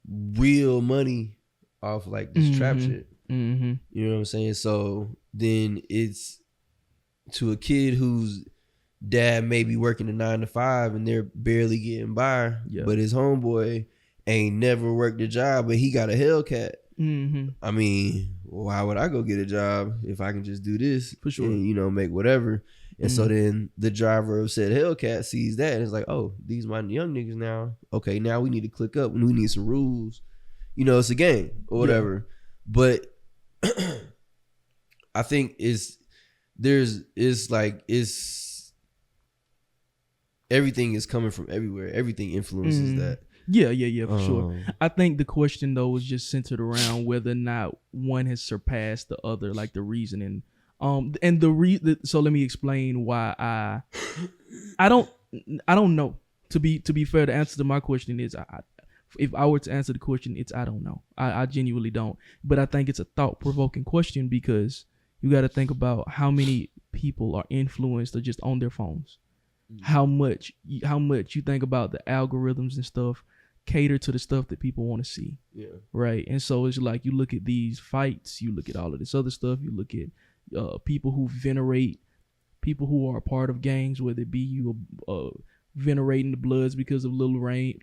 real money off like this trap shit. You know what I'm saying? So then it's to a kid whose dad may be working a 9 to 5 and they're barely getting by, but his homeboy ain't never worked a job, but he got a Hellcat. I mean, why would I go get a job if I can just do this for sure and make whatever? And so then the driver of said Hellcat sees that and is like, oh, these my young niggas now. Okay, now we need to click up and we need some rules. It's a game or whatever. But I think everything is coming from everywhere. Everything influences that. Yeah, for sure. I think the question though was just centered around whether or not one has surpassed the other, like the reasoning. And so let me explain why I don't know. To be fair, the answer to my question is if I were to answer the question, it's I don't know. I genuinely don't. But I think it's a thought-provoking question because you got to think about how many people are influenced or just on their phones. How much you think about the algorithms and stuff cater to the stuff that people want to see. Yeah. Right. And so it's like you look at these fights, you look at all of this other stuff, you look at people who venerate people who are a part of gangs, whether it be you venerating the Bloods because of Lil Wayne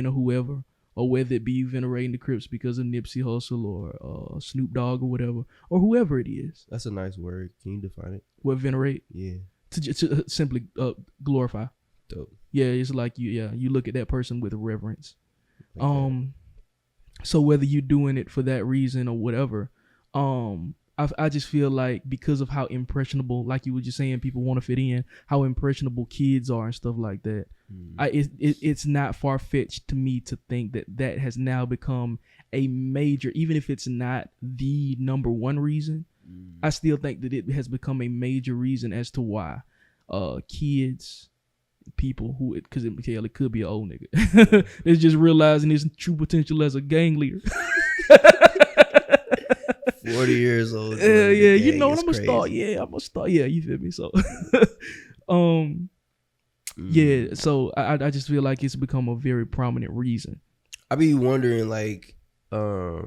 or whoever, or whether it be you venerating the Crips because of Nipsey Hussle or Snoop Dogg or whatever, or whoever it is. That's a nice word. Can you define it? What venerate? Yeah. To simply glorify. Dope. Yeah, it's like you look at that person with reverence. Okay. So whether you're doing it for that reason or whatever, I just feel like because of how impressionable, like you were just saying, people want to fit in, how impressionable kids are and stuff like that. It's not far-fetched to me to think that has now become a major, even if it's not the number one reason, I still think that it has become a major reason as to why kids, people who, because it could be an old nigga, is just realizing his true potential as a gang leader. 40 years old. Yeah, you know what I'm gonna start. Yeah, I'm gonna start. Yeah, you feel me? So, yeah. So I just feel like it's become a very prominent reason. I be wondering, like, what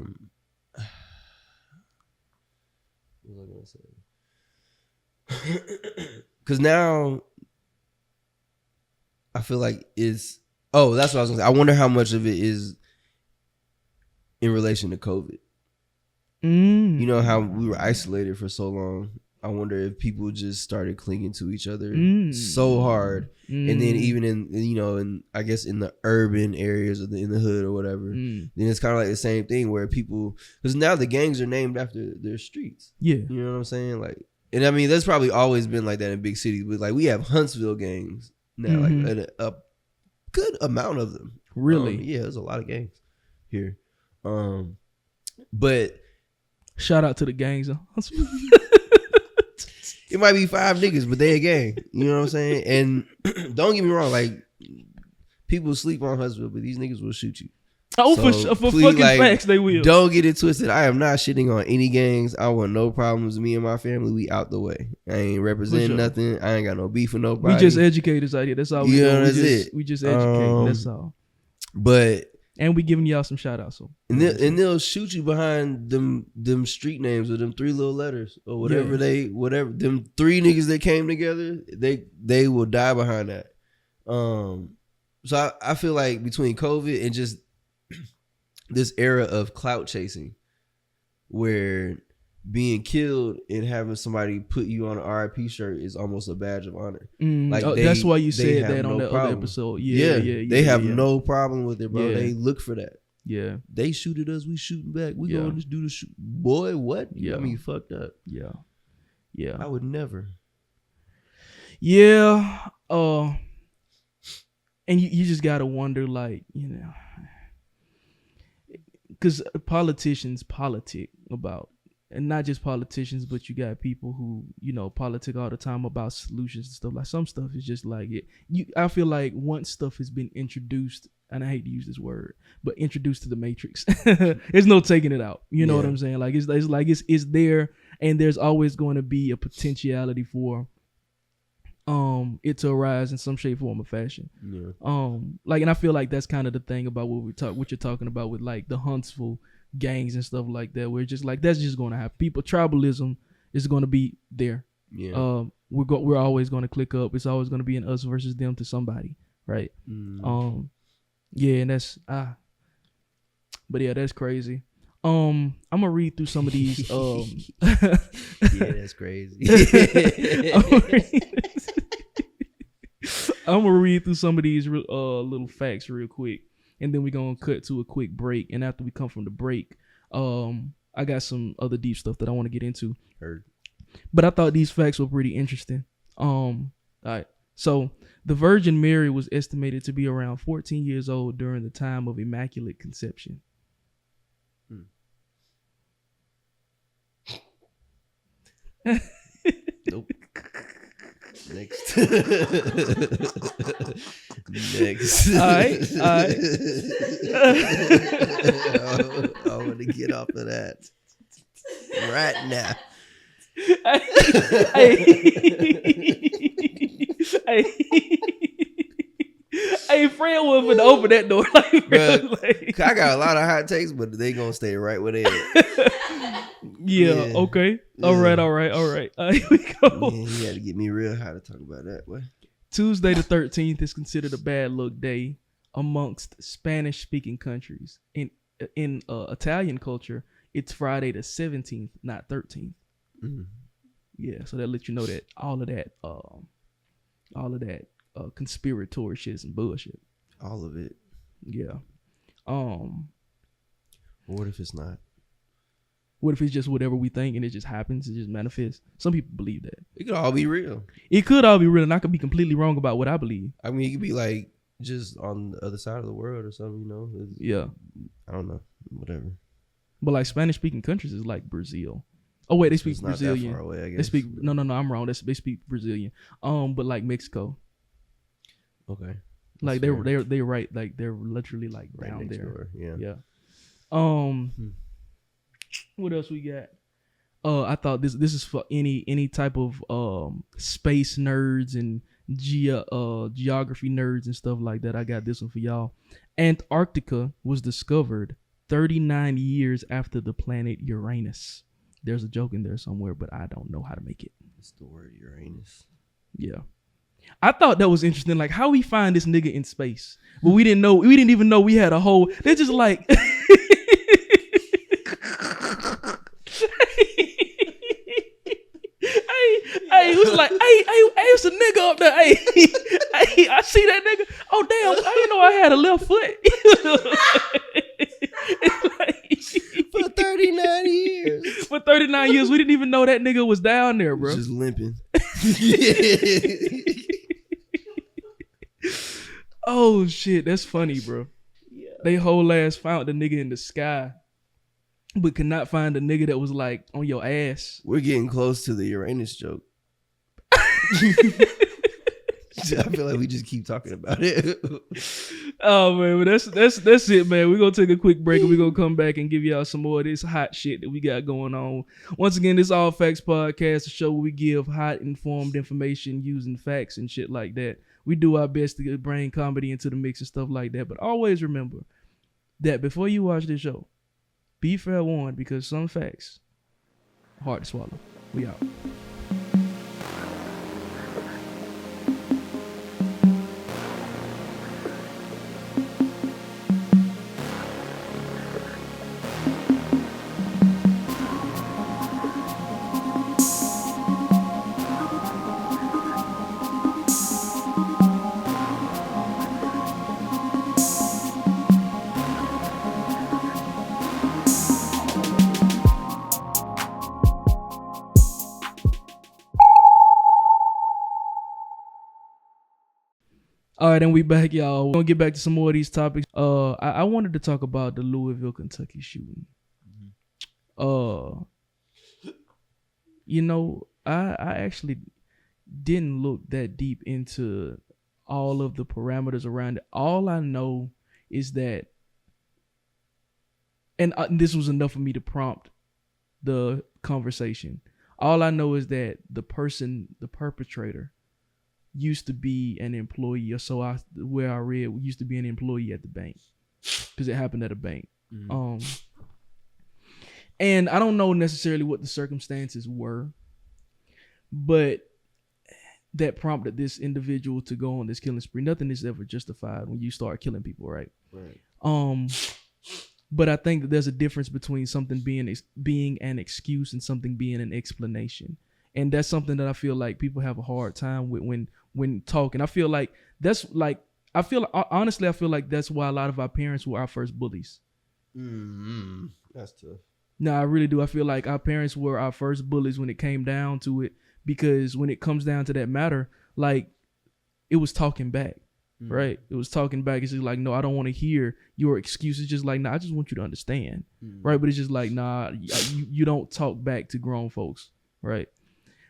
was I gonna say? Because now I feel like that's what I was gonna say. I wonder how much of it is in relation to COVID. You know how we were isolated for so long. I wonder if people just started clinging to each other so hard, and then even in and I guess in the urban areas or in the hood or whatever, then it's kind of like the same thing where people, because now the gangs are named after their streets. Yeah, you know what I'm saying? Like, and I mean that's probably always been like that in big cities, but like we have Huntsville gangs now, like a good amount of them. Really? Yeah, there's a lot of gangs here. But shout out to the gangs. It might be 5 niggas, but they a gang. You know what I'm saying? And don't get me wrong, like people sleep on Huntsville, but these niggas will shoot you. Oh, so for please, fucking facts, they will. Don't get it twisted. I am not shitting on any gangs. I want no problems. Me and my family, we out the way. I ain't representing nothing. I ain't got no beef with nobody. We just educators out here. That's all we do. That's it. We just educate. That's all. But and we giving y'all some shout outs. So. And they'll shoot you behind them street names or them 3 little letters or whatever them 3 niggas that came together, they will die behind that. So I feel like between COVID and just this era of clout chasing where being killed and having somebody put you on an RIP shirt is almost a badge of honor. Like that's why you said that on that other episode. Yeah. They have no problem with it, bro. Yeah. They look for that. Yeah. They shoot at us, we shooting back. We gonna just do the shoot. Boy, what? You got me fucked up. Yeah. Yeah. I would never. Yeah. And you just gotta wonder, like, because politicians politic about, and not just politicians, but you got people who, politic all the time about solutions and stuff. Like some stuff is just like it. I feel like once stuff has been introduced, and I hate to use this word, but introduced to the matrix, there's no taking it out. You know what I'm saying? Like it's there, and there's always going to be a potentiality for it to arise in some shape, form, or fashion. Yeah. And I feel like that's kind of the thing about what you're talking about with like the Huntsville gangs and stuff like that, where it's just like that's just going to happen. Tribalism is going to be there. Yeah. We're always going to click up. It's always going to be an us versus them to somebody, right? Yeah, and that's but yeah, that's crazy. I'm gonna read through some of these. Yeah, that's crazy. I'm gonna read through some of these little facts real quick, and then we're gonna cut to a quick break. And after we come from the break, I got some other deep stuff that I want to get into. Heard. But I thought these facts were pretty interesting. All right. So the Virgin Mary was estimated to be around 14 years old during the time of Immaculate Conception. Nope. Next. Next. All right. I want to get off of that right now. Hey, Fred wasn't gonna open that door. I got a lot of hot takes, but they gonna stay right where they at. Yeah. Okay. Yeah. All right. Here we go. Man, you got to get me real high to talk about that. What? Tuesday the 13th is considered a bad luck day amongst Spanish-speaking countries. In Italian culture, it's Friday the 17th, not 13th. Yeah, so that lets you know that all of that conspiratory shit is some bullshit. All of it. Yeah. What if it's not? What if it's just whatever we think and it just happens? It just manifests. Some people believe that. It could all be real. It could all be real, and I could be completely wrong about what I believe. I mean, it could be like just on the other side of the world or something, Yeah. I don't know. Whatever. But like Spanish-speaking countries is like Brazil. Oh wait, they speak Brazilian. Not that far away, I guess. They speak no, I'm wrong. They speak Brazilian. But like Mexico. Okay. Like they're right. Like they're literally like right down there. Door. Yeah. Yeah. What else we got? I thought this is for any type of space nerds and geography nerds and stuff like that. I got this one for y'all. Antarctica was discovered 39 years after the planet Uranus. There's a joke in there somewhere, but I don't know how to make it. It's the word Uranus. Yeah. I thought that was interesting. Like how we find this nigga in space. But we didn't even know we had a whole, they're just like Hey, it was like, hey, it's a nigga up there. Hey, hey, I see that nigga. Oh damn, I didn't know I had a left foot. For 39 years. For 39 years, we didn't even know that nigga was down there, bro. Just limping. Oh shit, that's funny, bro. Yeah. They whole ass found the nigga in the sky, but could not find the nigga that was like on your ass. We're getting close to the Uranus joke. I feel like we just keep talking about it. Oh man, but that's it, man. We're gonna take a quick break and we're gonna come back and give y'all some more of this hot shit that we got going on. Once again, this All Facts Podcast, a show where we give hot, informed information using facts and shit like that. We do our best to bring comedy into the mix and stuff like that. But always remember that before you watch this show, be fair warned, because some facts hard to swallow. We out. All right, and we back, y'all. We're gonna get back to some more of these topics. I wanted to talk about the Louisville, Kentucky shooting. You know, I actually didn't look that deep into all of the parameters around it. All I know is that, and this was enough for me to prompt the conversation. All I know is that the perpetrator, used to be an employee, or so I read, used to be an employee at the bank, because it happened at a bank. Mm-hmm. And I don't know necessarily what the circumstances were, but that prompted this individual to go on this killing spree. Nothing is ever justified when you start killing people, right? Right. But I think that there's a difference between something being an excuse and something being an explanation. And that's something that I feel like people have a hard time with when talking. I feel like honestly, I feel like that's why a lot of our parents were our first bullies. Mm-hmm. That's tough. No, I really do. I feel like our parents were our first bullies when it came down to it, because when it comes down to that matter, like, it was talking back, right? It was talking back. It's just like, no, I don't want to hear your excuses. Just like, nah, I just want you to understand, right? But it's just like, nah, you don't talk back to grown folks, right?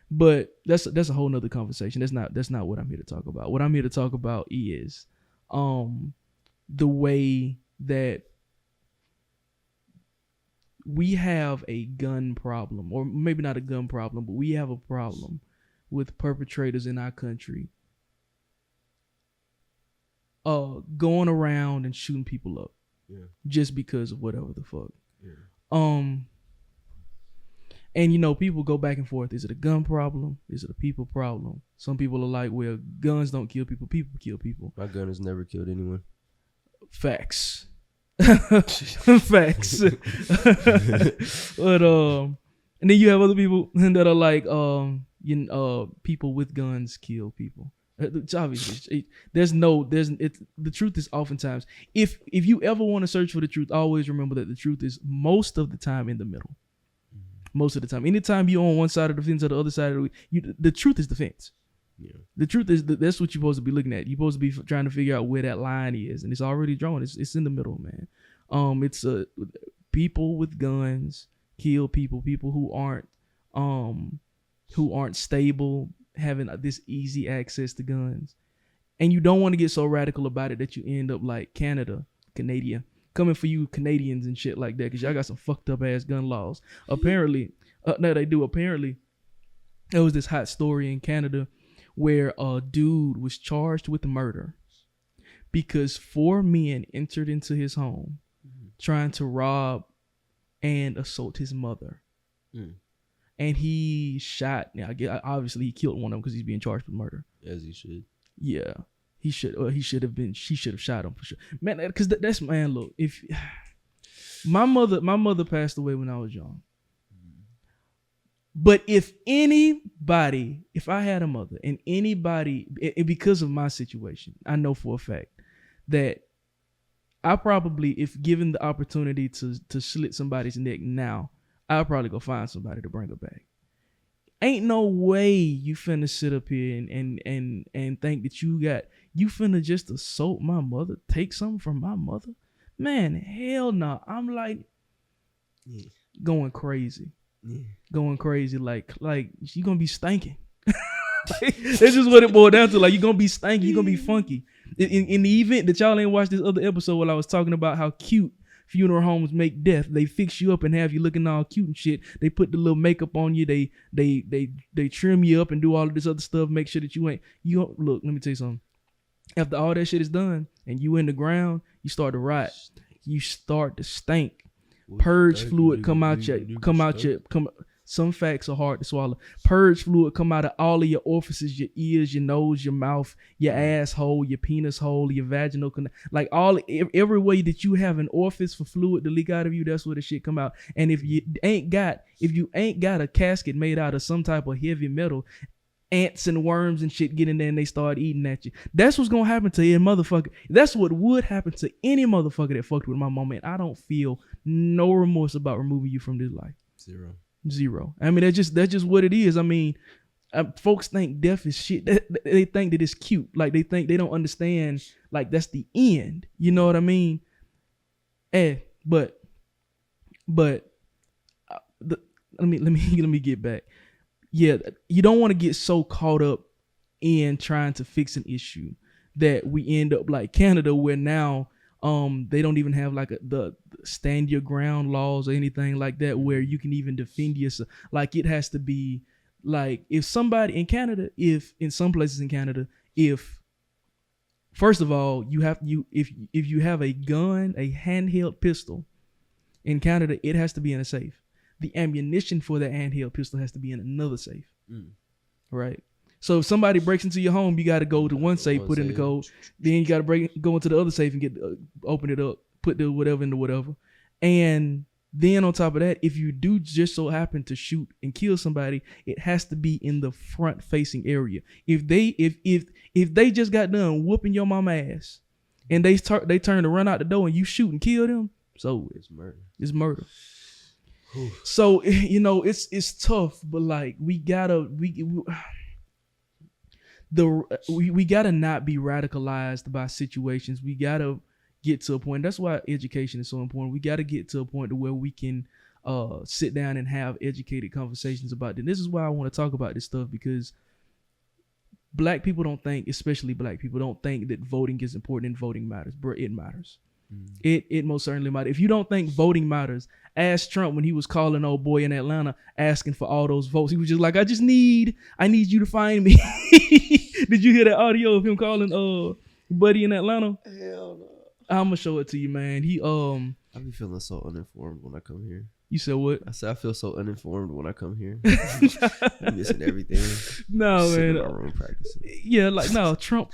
But that's a whole nother conversation. That's not what I'm here to talk about. What I'm here to talk about is the way that we have a gun problem, or maybe not a gun problem, but we have a problem with perpetrators in our country going around and shooting people up, just because of whatever the fuck. And, you know, people go back and forth. Is it a gun problem? Is it a people problem? Some people are like, well, guns don't kill people. People kill people. My gun has never killed anyone. Facts. Facts. But and then you have other people that are like, people with guns kill people. It's obviously, the truth is oftentimes, if you ever want to search for the truth, always remember that the truth is most of the time in the middle. Most of the time, anytime you're on one side of the fence or the other side of the truth is the fence. Yeah. The truth is that's what you're supposed to be looking at. You're supposed to be trying to figure out where that line is, and it's already drawn. It's in the middle, man. It's people with guns kill people. People who aren't stable, having this easy access to guns, and you don't want to get so radical about it that you end up like Canada. Coming for you Canadians and shit like that, because y'all got some fucked up ass gun laws. Apparently, no, they do. Apparently, there was this hot story in Canada where a dude was charged with murder because 4 men entered into his home trying to rob and assault his mother. And he shot. Now, obviously, he killed one of them because he's being charged with murder. As he should. Yeah. She should have shot him for sure, man. Because that's, man. Look, if my mother passed away when I was young, But if I had a mother and anybody, because of my situation, I know for a fact that I probably, if given the opportunity to slit somebody's neck now, I'll probably go find somebody to bring her back. Ain't no way you finna sit up here and think that you finna just assault my mother, take something from my mother. Man, hell no. I'm like going crazy. Yeah. Going crazy. Like you gonna be stinking. That's just what it boiled down to. Like, you're gonna be stanky, you're gonna be funky. In the event that y'all ain't watched this other episode where I was talking about how cute funeral homes make death, they fix you up and have you looking all cute and shit. They put the little makeup on you. They trim you up and do all of this other stuff. Make sure that you don't look. Let me tell you something. After all that shit is done and you in the ground, you start to rot. You start to stink. Purge fluid come out your. Some facts are hard to swallow. Purge fluid come out of all of your orifices, your ears, your nose, your mouth, your asshole, your penis hole, your vaginal canal. Like every way that you have an orifice for fluid to leak out of you, that's where the shit come out. And if you ain't got a casket made out of some type of heavy metal, ants and worms and shit get in there and they start eating at you. That's what's gonna happen to any motherfucker. That's what would happen to any motherfucker that fucked with my mama. And I don't feel no remorse about removing you from this life. Zero. I mean, that's just what it is. I mean, folks think death is shit. They think that it's cute. Like, they think they don't understand. Like, that's the end. You know what I mean? But let me get back. Yeah, you don't want to get so caught up in trying to fix an issue that we end up like Canada, where now they don't even have like the stand your ground laws or anything like that, where you can even defend yourself. Like, it has to be like, if somebody in Canada, if in some places in Canada, if first of all if you have a gun, a handheld pistol in Canada, it has to be in a safe. The ammunition for that handheld pistol has to be in another safe. Right? So if somebody breaks into your home, you got to go to one safe, put in the code. Then you got to go into the other safe and open it up, put the whatever into whatever. And then on top of that, if you do just so happen to shoot and kill somebody, it has to be in the front facing area. If they just got done whooping your mama ass and they turn to run out the door and you shoot and kill them, so it's murder. It's murder. So, you know, it's tough, but like we gotta not be radicalized by situations. We gotta get to a point. That's why education is so important. We gotta get to a point to where we can sit down and have educated conversations about it. This is why I want to talk about this stuff, because black people don't think, especially black people, don't think that voting is important and voting matters. Bro, it matters. It most certainly matters. If you don't think voting matters, ask Trump when he was calling old boy in Atlanta asking for all those votes. He was just like, I need you to find me. Did you hear that audio of him calling buddy in Atlanta? Hell no. I'm gonna show it to you, man. I be feeling so uninformed when I come here. You said what? I said I feel so uninformed when I come here. I'm missing everything. No, man. In my room practicing. Yeah, like no. Trump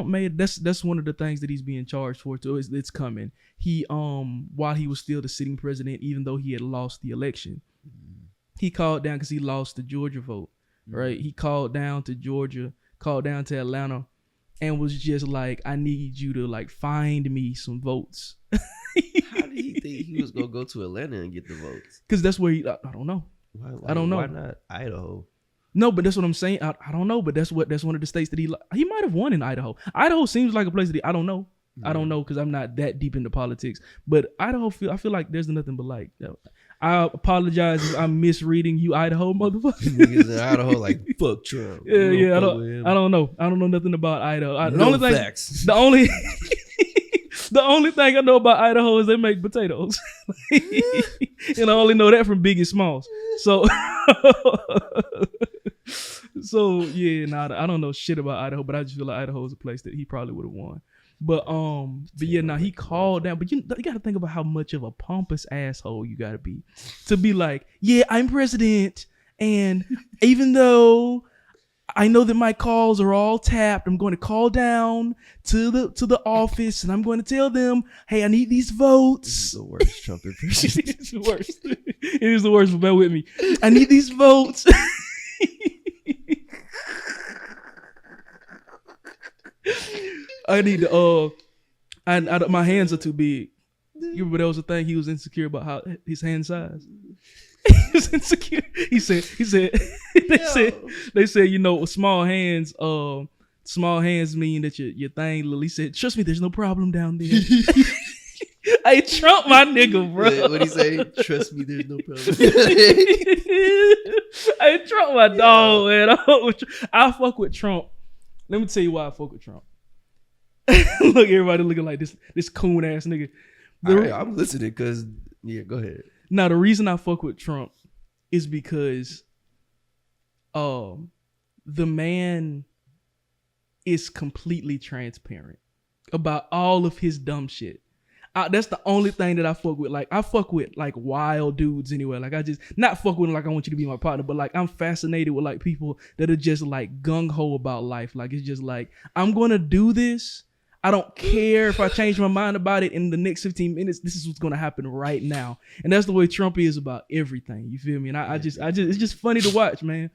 made that's one of the things that he's being charged for too. It's coming. He while he was still the sitting president, even though he had lost the election, he called down because he lost the Georgia vote. Right? He called down to Georgia, called down to Atlanta, and was just like, I need you to like find me some votes. How did he think he was gonna go to Atlanta and get the votes? Because that's where I don't know. I don't know. Why not Idaho? No, but that's what I'm saying. I don't know, but that's one of the states that he might have won in Idaho. Idaho seems like a place that I don't know. I don't know because I'm not that deep into politics. But Idaho, I feel like there's nothing but like. I apologize if I'm misreading you, Idaho motherfucker. Niggas in Idaho like fuck Trump. Yeah. I don't know. I don't know nothing about Idaho. No facts. The only thing I know about Idaho is they make potatoes. And I only know that from Biggie Smalls. So yeah, I don't know shit about Idaho, but I just feel like Idaho is a place that he probably would have won. But yeah, he called down. But you got to think about how much of a pompous asshole you got to be like, yeah, I'm president, and even though I know that my calls are all tapped. I'm going to call down to the office and I'm going to tell them, hey, I need these votes. This is the worst Trump impression. It's the worst. It is the worst, but bear with me. I need these votes. I need to, my hands are too big. You remember there was a thing he was insecure about how his hand size. He was insecure. They said, you know, small hands mean that your thing little. He said, trust me, there's no problem down there. Hey, Trump, my nigga, bro. What'd he say? Trust me, there's no problem. Hey, Trump, my dog, man. I fuck with Trump. Let me tell you why I fuck with Trump. Look, everybody looking like this coon ass nigga. I'm listening because, yeah, go ahead. Now, the reason I fuck with Trump is because the man is completely transparent about all of his dumb shit. That's the only thing that I fuck with. Like, I fuck with like wild dudes anyway. Like, I just not fuck with them like I want you to be my partner, but like I'm fascinated with like people that are just like gung ho about life. Like, it's just like, I'm gonna do this. I don't care if I change my mind about it in the next 15 minutes. This is what's gonna happen right now, and that's the way Trump is about everything. You feel me? And I just it's just funny to watch, man.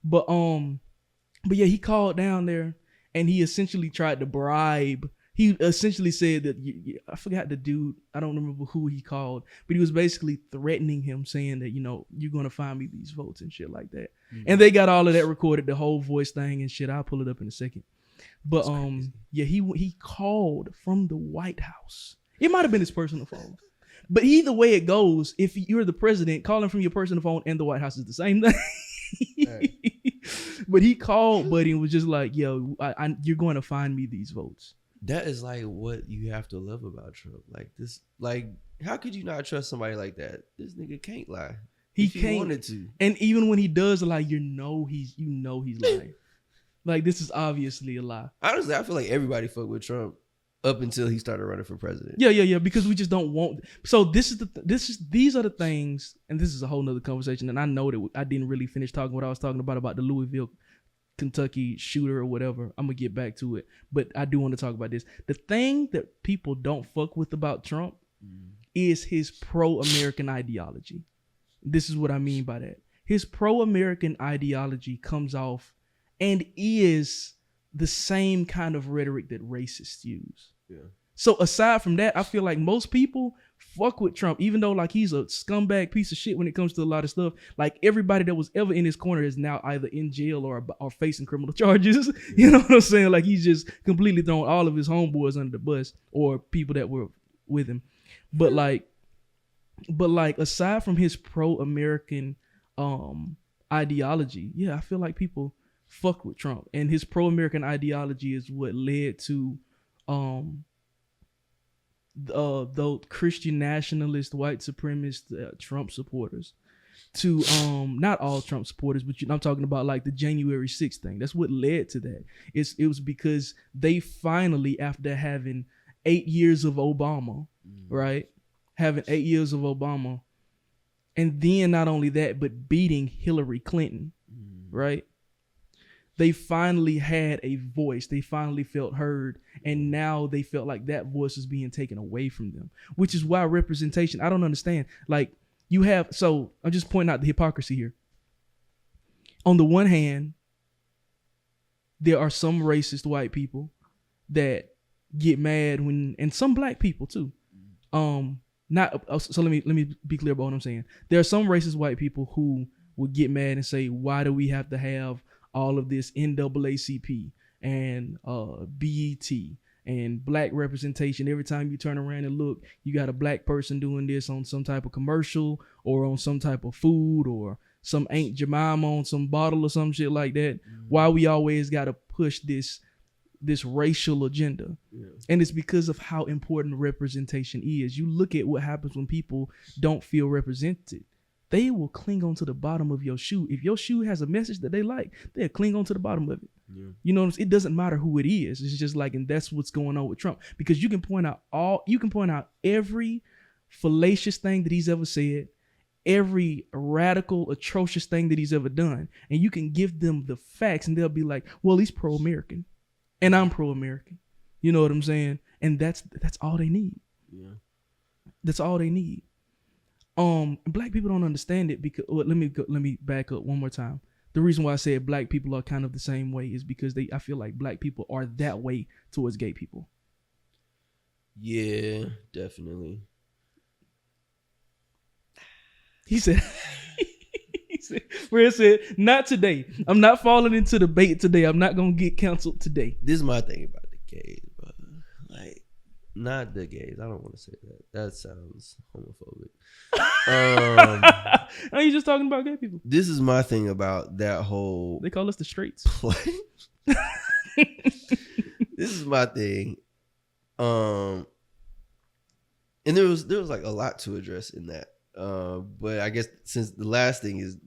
But yeah, he called down there and he essentially tried to bribe. He essentially said that I forgot the dude. I don't remember who he called, but he was basically threatening him, saying that, you know, you're gonna find me these votes and shit like that. Mm-hmm. And they got all of that recorded, the whole voice thing and shit. I'll pull it up in a second. But yeah, he called from the White House. It might have been his personal phone, but either way it goes, if you're the president, calling from your personal phone and the White House is the same thing. Right. But he called Buddy and was just like, "Yo, you're going to find me these votes." That is like what you have to love about Trump. Like this, like how could you not trust somebody like that? This nigga can't lie. He wanted to, and even when he does lie, you know he's lying. Like, this is obviously a lie. Honestly, I feel like everybody fucked with Trump up until he started running for president. Yeah. Because we just don't want. So these are the things, and this is a whole nother conversation. And I know that I didn't really finish talking what I was talking about the Louisville, Kentucky shooter or whatever. I'm gonna get back to it, but I do want to talk about this. The thing that people don't fuck with about Trump is his pro-American ideology. This is what I mean by that. His pro-American ideology comes off and is the same kind of rhetoric that racists use. Yeah. So aside from that, I feel like most people fuck with Trump, even though like he's a scumbag piece of shit when it comes to a lot of stuff. Like, everybody that was ever in his corner is now either in jail or facing criminal charges. You know what I'm saying? Like, he's just completely thrown all of his homeboys under the bus, or people that were with him. But like aside from his pro-American ideology, yeah, I feel like people fuck with Trump, and his pro-American ideology is what led to the Christian nationalist, white supremacist Trump supporters, to not all Trump supporters, but I'm talking about like the January 6th thing. That's what led to that. It was because they finally, after having 8 years of Obama, right, having 8 years of Obama, and then not only that, but beating Hillary Clinton, right? They finally had a voice. They finally felt heard. And now they felt like that voice is being taken away from them, which is why representation, I don't understand. Like, so I'm just pointing out the hypocrisy here. On the one hand, there are some racist white people that get mad and some black people too. So let me be clear about what I'm saying. There are some racist white people who would get mad and say, why do we have to have all of this NAACP and BET and black representation? Every time you turn around and look, you got a black person doing this on some type of commercial or on some type of food or some Aunt Jemima on some bottle or some shit like that. Why we always got to push this racial agenda? Yeah. And it's because of how important representation is. You look at what happens when people don't feel represented. They will cling on to the bottom of your shoe. If your shoe has a message that they like, they'll cling on to the bottom of it. Yeah. You know, it doesn't matter who it is. It's just like, and that's what's going on with Trump, because you can point out every fallacious thing that he's ever said, every radical, atrocious thing that he's ever done, and you can give them the facts, and they'll be like, "Well, he's pro-American, and I'm pro-American." You know what I'm saying? And that's all they need. Yeah, that's all they need. Black people don't understand it because let me back up one more time. The reason why I said black people are kind of the same way is because I feel like black people are that way towards gay people. Yeah, definitely. He said, Fred said, not today. I'm not falling into the bait today. I'm not going to get canceled today. This is my thing about the gays, bro. Like, not the gays. I don't want to say that. That sounds homophobic. Are you just talking about gay people? This is my thing about that whole... They call us the straights. This is my thing. And there was like a lot to address in that. But I guess since the last thing is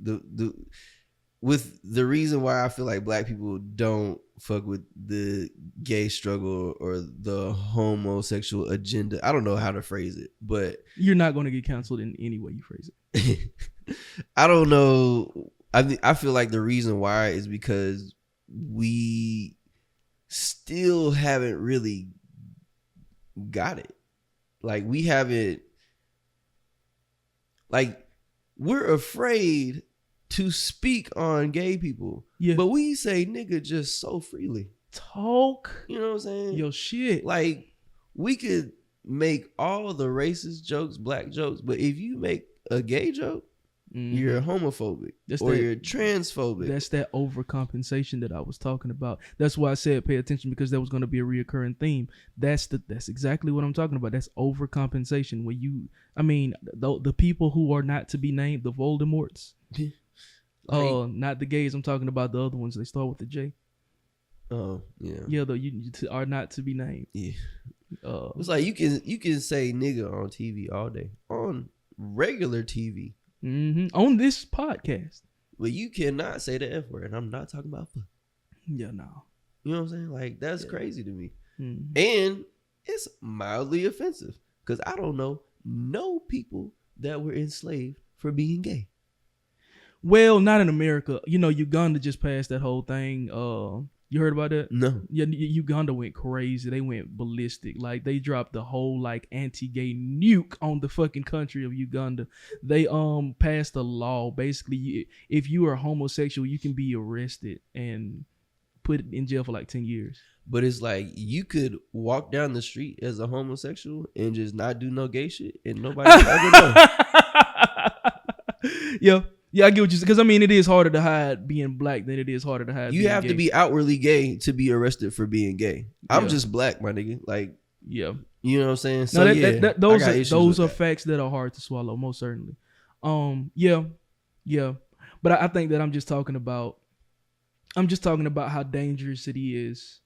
with the reason why I feel like black people don't fuck with the gay struggle or the homosexual agenda. I don't know how to phrase it, but you're not going to get canceled in any way you phrase it. I don't know. I feel like the reason why is because we still haven't really got it. Like we haven't. Like we're afraid to speak on gay people. Yeah. But we say nigga just so freely. Talk. You know what I'm saying? Yo, shit. Like, we could make all the racist jokes, black jokes, but if you make a gay joke, you're homophobic you're transphobic. That's that overcompensation that I was talking about. That's why I said pay attention, because that was going to be a reoccurring theme. That's exactly what I'm talking about. That's overcompensation. Where the people who are not to be named, the Voldemorts. Not the gays. I'm talking about the other ones. They start with the J. Oh yeah. Yeah, though you are not to be named. Yeah. It's like you can say nigga on TV all day, on regular TV. On this podcast. But you cannot say the F word, and I'm not talking about fuck. Yeah, no. You know what I'm saying? Like, that's crazy to me. And it's mildly offensive, because I don't know no people that were enslaved for being gay. Well, not in America. You know, Uganda just passed that whole thing. You heard about that? No. Yeah, Uganda went crazy. They went ballistic. Like, they dropped the whole like anti-gay nuke on the fucking country of Uganda. They passed a law. Basically, if you are homosexual, you can be arrested and put in jail for like 10 years. But it's like you could walk down the street as a homosexual and just not do no gay shit, and nobody would ever know. Yeah, I get what you said. Because, I mean, it is harder to hide being black than it is harder to hide being gay. You have to be outwardly gay to be arrested for being gay. I'm just black, my nigga. Like, yeah. You know what I'm saying? So, those are facts that are hard to swallow, most certainly. Yeah. But I think that I'm just talking about how dangerous it is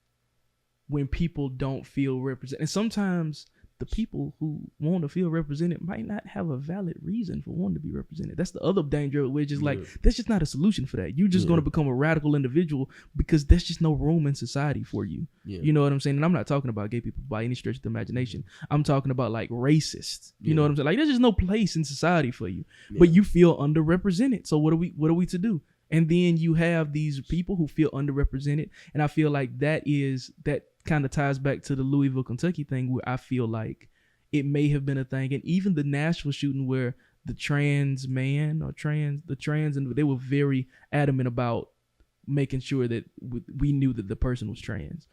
when people don't feel represented. And sometimes the people who want to feel represented might not have a valid reason for wanting to be represented. That's the other danger, which is like, that's just not a solution for that. You're just going to become a radical individual because there's just no room in society for you. Yeah. You know what I'm saying? And I'm not talking about gay people by any stretch of the imagination. I'm talking about like racists. You know what I'm saying? Like, there's just no place in society for you, but you feel underrepresented. So what are we to do? And then you have these people who feel underrepresented. And I feel like that kind of ties back to the Louisville, Kentucky thing, where I feel like it may have been a thing. And even the Nashville shooting where the trans man or and they were very adamant about making sure that we knew that the person was trans.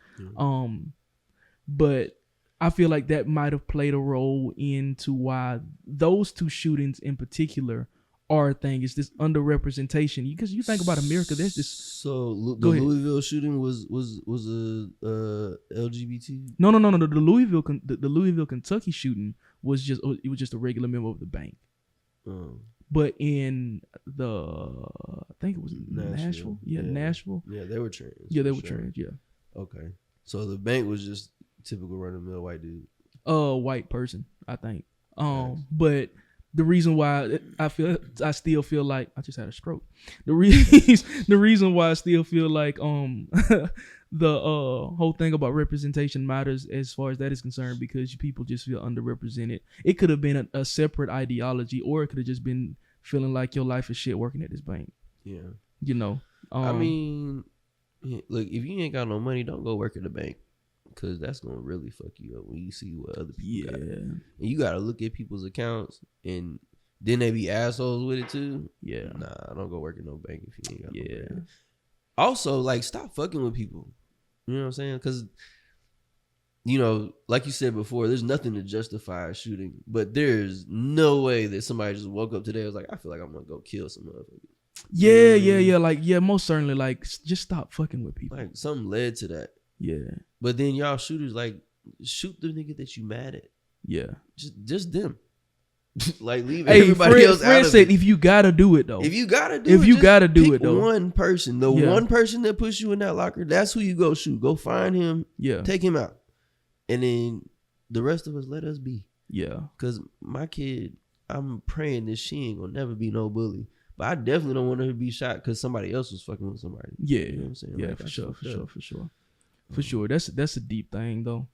But I feel like that might have played a role into why those two shootings in particular are a thing. It's this underrepresentation, because you think about America, there's this. So the Louisville shooting was a LGBT. No. The Louisville, Kentucky shooting was just a regular member of the bank. But in I think it was Nashville. Yeah, Nashville. Yeah, they were trans. Yeah, they were trans. Yeah. Okay, so the bank was just typical run-of-the-mill white dude. White person, I think. But the reason why I still feel like I just had a stroke. The reason why I still feel like the whole thing about representation matters as far as that is concerned, because people just feel underrepresented. It could have been a separate ideology, or it could have just been feeling like your life is shit working at this bank. Yeah. You know. I mean, look, if you ain't got no money, don't go work at the bank. Because that's going to really fuck you up when you see what other people got. And you got to look at people's accounts and then they be assholes with it too. Yeah. Nah, don't go work at no bank if you ain't got no bank. Also, like, stop fucking with people. You know what I'm saying? Because, you know, like you said before, there's nothing to justify a shooting. But there's no way that somebody just woke up today and was like, I feel like I'm going to go kill some motherfuckers. Yeah. Like, most certainly. Like, just stop fucking with people. Like, something led to that. Yeah. But then y'all shooters, like, shoot the nigga that you mad at. Yeah. Just them. Like, leave everybody else Fred out of said, it. if you gotta do it though. If you gotta do it, though. One person, one person that puts you in that locker, that's who you go shoot. Go find him. Yeah. Take him out. And then the rest of us, let us be. Yeah. Because my kid, I'm praying that she ain't gonna never be no bully. But I definitely don't want her to be shot because somebody else was fucking with somebody. Yeah. You know what I'm saying? Yeah, like, for sure. That's a deep thing though.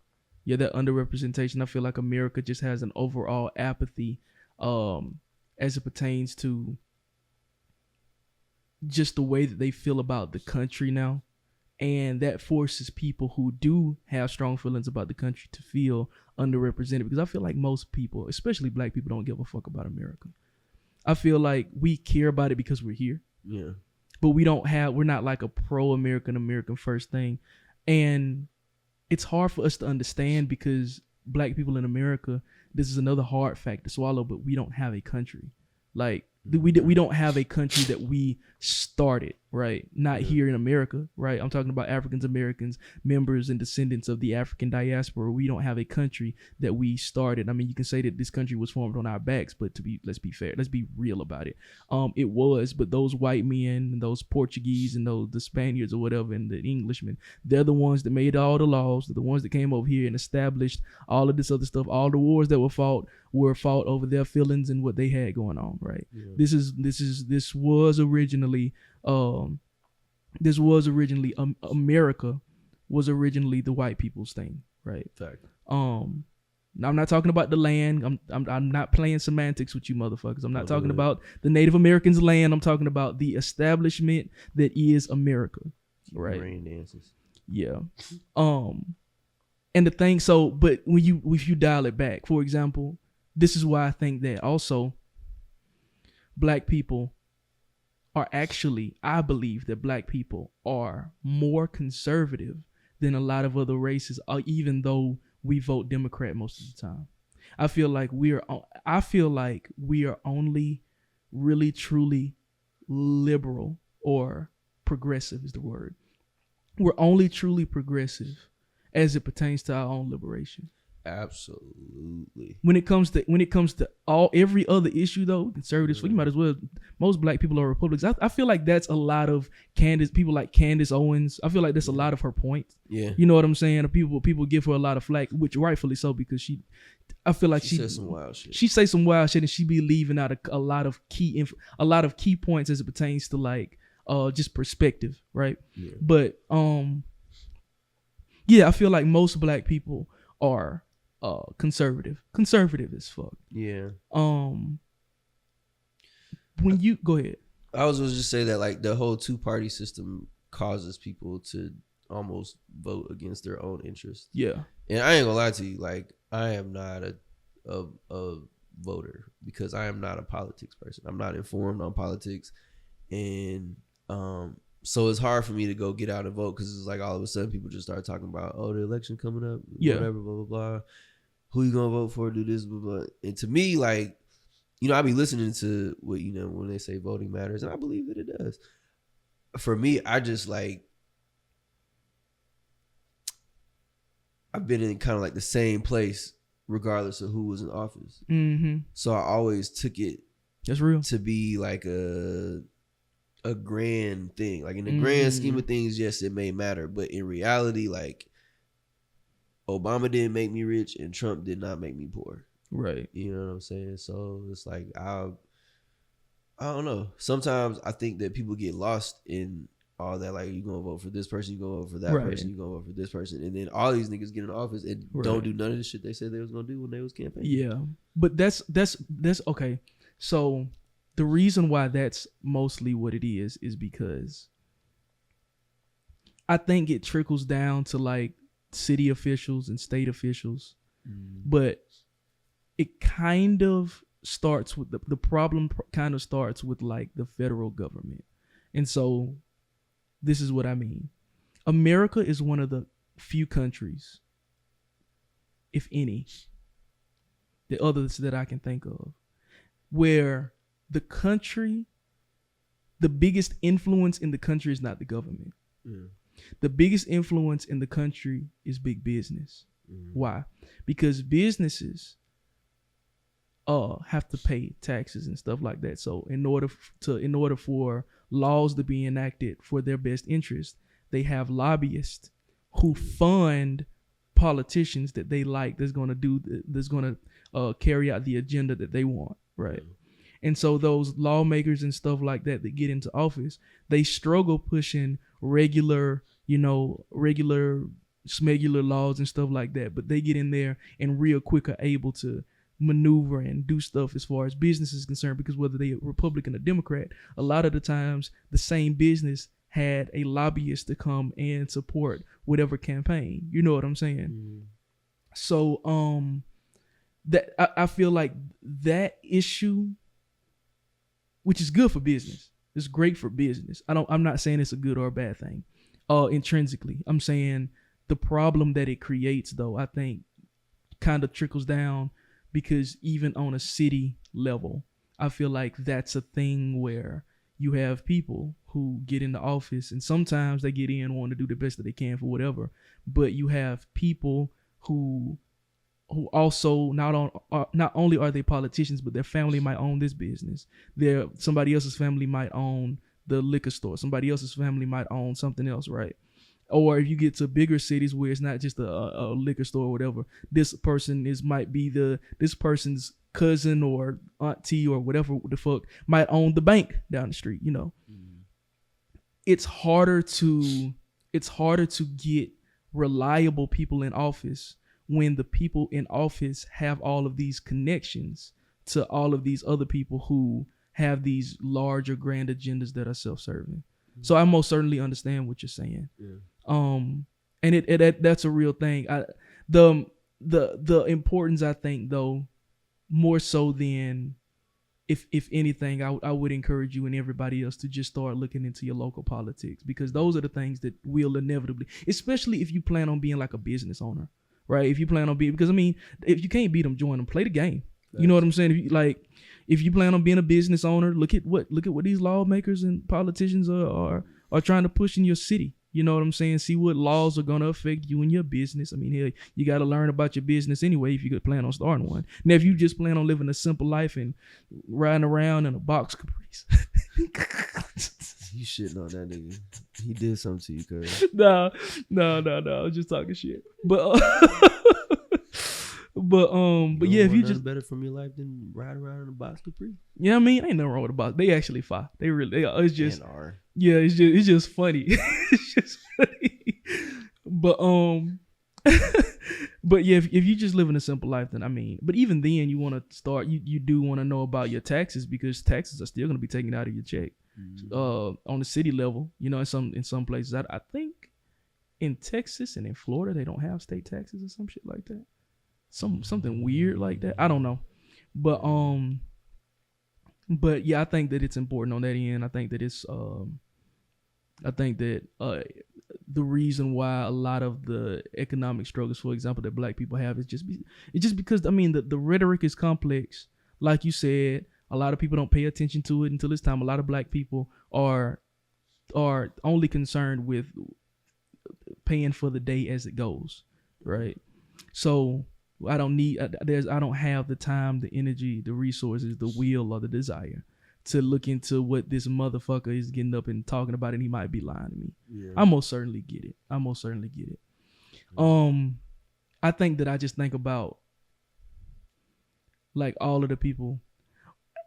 Yeah, that underrepresentation. I feel like America just has an overall apathy as it pertains to just the way that they feel about the country now. And that forces people who do have strong feelings about the country to feel underrepresented, because I feel like most people, especially black people, don't give a fuck about America. I feel like we care about it because we're here. Yeah. But we're not like a pro-American, American first thing. And it's hard for us to understand because black people in America, this is another hard fact to swallow, but we don't have a country. Like, we don't have a country that we started, right? Not here in America, right? I'm talking about Africans Americans, members and descendants of the African diaspora. We don't have a country that we started. I mean, you can say that this country was formed on our backs, but let's be fair, let's be real about it. It was, but those white men and those Portuguese and the Spaniards or whatever and the Englishmen, they're the ones that made all the laws. They're the ones that came over here and established all of this other stuff. All the wars that were fought over their feelings and what they had going on, right? Yeah. This was originally America was originally the white people's thing, right? Fact. Now I'm not talking about the land. I'm not playing semantics with you motherfuckers. I'm not talking about the Native Americans' land. I'm talking about the establishment that is America, right? Rain dances. Yeah. And the thing, but if you dial it back, for example, this is why I think that also black people are actually, I believe that black people are more conservative than a lot of other races, even though we vote Democrat most of the time. I feel like we are only really truly liberal, or progressive is the word. We're only truly progressive as it pertains to our own liberation. Absolutely. When it comes to every other issue though, conservatives, you might as well. Most black people are Republicans. I feel like that's a lot of people like Candace Owens. I feel like that's a lot of her points. Yeah. You know what I'm saying? People give her a lot of flack, which rightfully so, because I feel like she says some wild shit. She say some wild shit and she be leaving out a lot of key points as it pertains to like just perspective, right? Yeah. But yeah, I feel like most black people are conservative as fuck. Yeah. When you go ahead, I was going to just say that like the whole 2-party system causes people to almost vote against their own interests. Yeah. And I ain't gonna lie to you, like I am not a voter because I am not a politics person. I'm not informed on politics, and so it's hard for me to go get out and vote because it's like all of a sudden people just start talking about, oh, the election coming up, whatever, blah blah blah. Who you gonna vote for? Do this, blah blah. And to me, like, you know, I be listening to what, you know, when they say voting matters, and I believe that it does. For me, I just like, I've been in kind of like the same place regardless of who was in office. Mm-hmm. So I always took it. That's real. To be like a grand thing. Like in the grand scheme of things, yes, it may matter, but in reality, like, Obama didn't make me rich and Trump did not make me poor. Right. You know what I'm saying? So it's like, I don't know. Sometimes I think that people get lost in all that. Like, you gonna vote for this person, you gonna vote for that person, you gonna vote for this person, and then all these niggas get in office and don't do none of the shit they said they was gonna do when they was campaigning. Yeah, but that's okay. So the reason why that's mostly what it is because I think it trickles down to like city officials and state officials, but it kind of starts with the problem kind of starts with like the federal government. And so this is what I mean. America is one of the few countries, if any, the others that I can think of, where the biggest influence in the country is not the government. Yeah. The biggest influence in the country is big business. Why? Because businesses have to pay taxes and stuff like that. So in order for laws to be enacted for their best interest, they have lobbyists who fund politicians that they like that's going to carry out the agenda that they want, right? And so those lawmakers and stuff like that get into office, they struggle pushing regular smegular laws and stuff like that, but they get in there and real quick are able to maneuver and do stuff as far as business is concerned, because whether they're Republican or Democrat, a lot of the times the same business had a lobbyist to come and support whatever campaign. You know what I'm saying? So that I feel like that issue, which is good for business, it's great for business. I'm not saying it's a good or a bad thing intrinsically. I'm saying the problem that it creates, though, I think kind of trickles down, because even on a city level, I feel like that's a thing where you have people who get into office, and sometimes they get in wanting to do the best that they can for whatever, but you have people who also not only are they politicians, but their family might own this business. Somebody else's family might own the liquor store. Somebody else's family might own something else, right? Or if you get to bigger cities where it's not just a liquor store or whatever, this person might be this person's cousin or auntie or whatever the fuck might own the bank down the street, you know. It's harder to get reliable people in office when the people in office have all of these connections to all of these other people who have these larger grand agendas that are self-serving. So I most certainly understand what you're saying. And that's a real thing. The importance, I think, though, more so than if anything, I would encourage you and everybody else to just start looking into your local politics, because those are the things that will inevitably, especially if you plan on being like a business owner, right? If you plan on being, because I mean, if you can't beat them, join them, play the game. You know what I'm saying? If you plan on being a business owner, look at what these lawmakers and politicians are trying to push in your city. You know what I'm saying? See what laws are going to affect you and your business. I mean, hell, you got to learn about your business anyway if you could plan on starting one. Now, if you just plan on living a simple life and riding around in a box Caprice. You shitting on that nigga. He did something to you, cuz. No. I was just talking shit. But yeah, if you just better from your life than ride around in a box Capri. Yeah, I mean, ain't nothing wrong with a box. They actually fire. They really are. It's just are. Yeah, it's just funny. It's just funny. But but yeah, if you just living a simple life, then I mean, but even then you want to start. You do want to know about your taxes, because taxes are still going to be taken out of your check. On the city level, you know, in some places, I think in Texas and in Florida they don't have state taxes or some shit like that. Something weird like that. I don't know. But yeah, I think that it's important on that end. I think that the reason why a lot of the economic struggles, for example, that black people have it's just because, I mean, the rhetoric is complex. Like you said, a lot of people don't pay attention to it until this time. A lot of black people are only concerned with paying for the day as it goes, right? So I don't have the time, the energy, the resources, the will, or the desire to look into what this motherfucker is getting up and talking about, and he might be lying to me. Yeah. I most certainly get it. I think that I just think about like all of the people.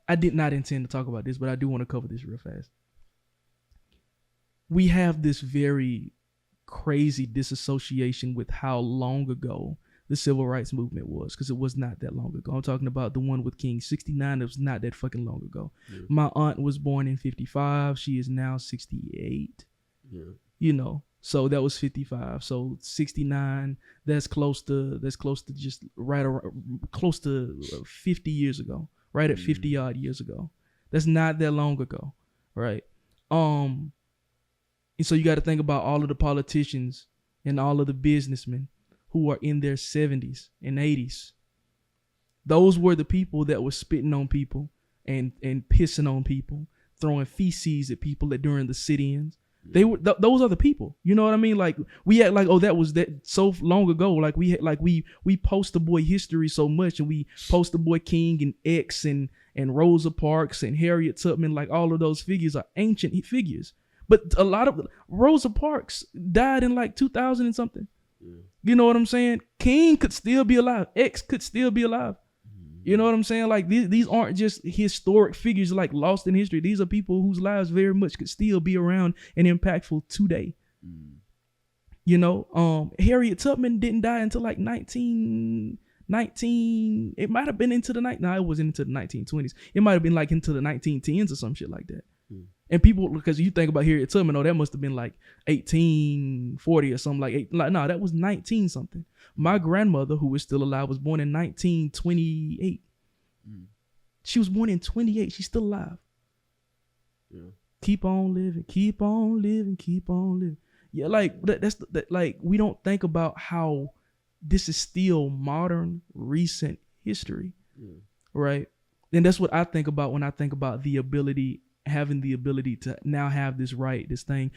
I did not intend to talk about this, but I do want to cover this real fast. We have this very crazy disassociation with how long ago the civil rights movement was, because it was not that long ago. I'm talking about the one with King 69. It was not that fucking long ago. Yeah. My aunt was born in 55. She is now 68. Yeah. You know, so that was 55. So 69, that's close to just right around, close to 50 years ago. Right at 50 odd years ago. That's not that long ago. Right. And so you got to think about all of the politicians and all of the businessmen who are in their 70s and 80s. Those were the people that were spitting on people and pissing on people, throwing feces at people during the sit-ins. They were those are the people. You know what I mean? Like, we act like, oh, that was that so long ago. Like we poster boy history so much, and we poster boy King and X and Rosa Parks and Harriet Tubman. Like, all of those figures are ancient figures. But a lot of Rosa Parks died in like 2000 and something. Yeah. You know what I'm saying? King could still be alive. X could still be alive. You know what I'm saying? Like, these aren't just historic figures like lost in history. These are people whose lives very much could still be around and impactful today. You know, Harriet Tubman didn't die until like 19. It might have been into the night. No, it wasn't into the 1920s. It might have been like into the 1910s or some shit like that. And people, because you think about Harriet Tubman, oh, that must have been like 1840 or something no, that was 19 something. My grandmother, who is still alive, was born in 1928. She was born in 28. She's still alive. Yeah. Keep on living, keep on living, keep on living. Yeah, like like, we don't think about how this is still modern, recent history, right? And that's what I think about when I think about having the ability to now have this thing.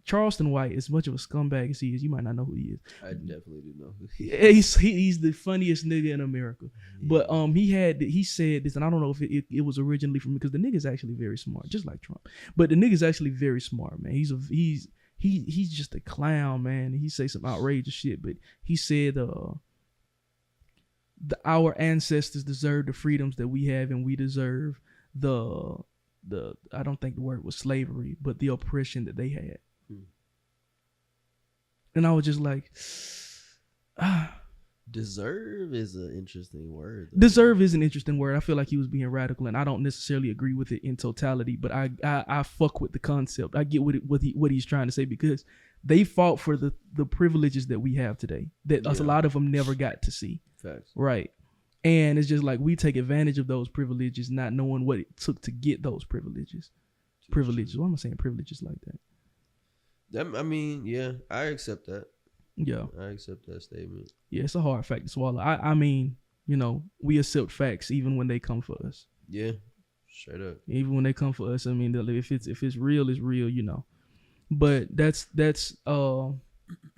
Charleston White, as much of a scumbag as he is, you might not know who he is. I definitely didn't know who he is. He's the funniest nigga in America. Yeah. But he said this, and I don't know if it was originally from, because the nigga's actually very smart, just like Trump. But the nigga's actually very smart, man. He's just a clown, man. He say some outrageous shit, but he said our ancestors deserve the freedoms that we have, and we deserve the I don't think the word was slavery, but the oppression that they had. And I was just like, deserve is an interesting word, though. Deserve is an interesting word. I feel like he was being radical, and I don't necessarily agree with it in totality, but I fuck with the concept. I get what he's trying to say, because they fought for the privileges that we have today that a lot of them never got to see. Facts. Right. And it's just like, we take advantage of those privileges, not knowing what it took to get those privileges. Why am I saying privileges like that? I mean, yeah, I accept that. Yeah. I accept that statement. Yeah, it's a hard fact to swallow. I mean, you know, we accept facts even when they come for us. Yeah, straight up. Even when they come for us, I mean, if it's real, it's real, you know. But that's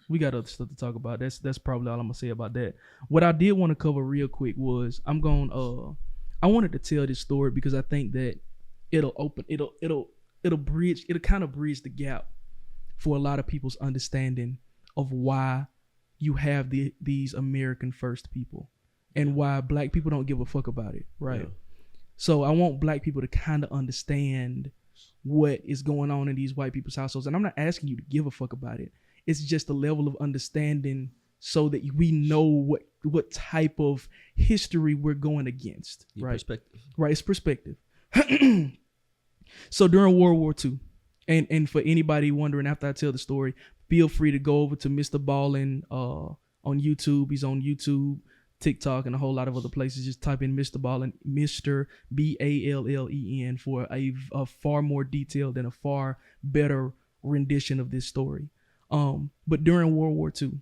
we got other stuff to talk about. That's probably all I'm gonna say about that. What I did want to cover real quick was I wanted to tell this story because I think that it'll kind of bridge the gap for a lot of people's understanding of why you have these American first people and why black people don't give a fuck about it, right? Yeah. So I want black people to kind of understand what is going on in these white people's households, and I'm not asking you to give a fuck about it. It's just a level of understanding so that we know what type of history we're going against. Your right? Perspective. Right, it's perspective. So during World War II, and for anybody wondering after I tell the story, feel free to go over to Mr. Ballin on YouTube. He's on YouTube, TikTok, and a whole lot of other places. Just type in Mr. Ballin, Mr. Ballen, for a far more detailed and a far better rendition of this story. But during World War II,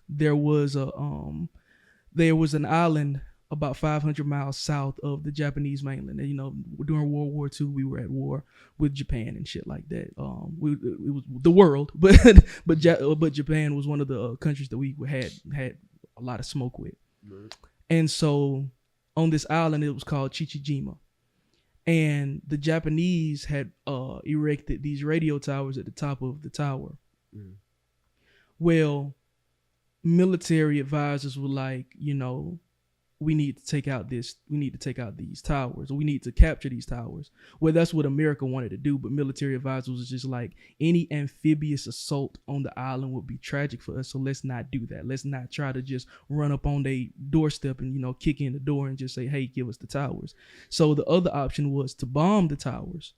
there was an island about 500 miles south of the Japanese mainland. And, you know, during World War II, we were at war with Japan and shit like that. It was the world, but Japan was one of the countries that we had a lot of smoke with. Right. And so on this island, it was called Chichijima. And the Japanese had erected these radio towers at the top of the tower. Mm. Well, military advisors were like, you know, we need to take out these towers, or we need to capture these towers. Well, that's what America wanted to do, but military advisors was just like, any amphibious assault on the island would be tragic for us, so let's not do that. Let's not try to just run up on their doorstep and, you know, kick in the door and just say, hey, give us the towers. So the other option was to bomb the towers.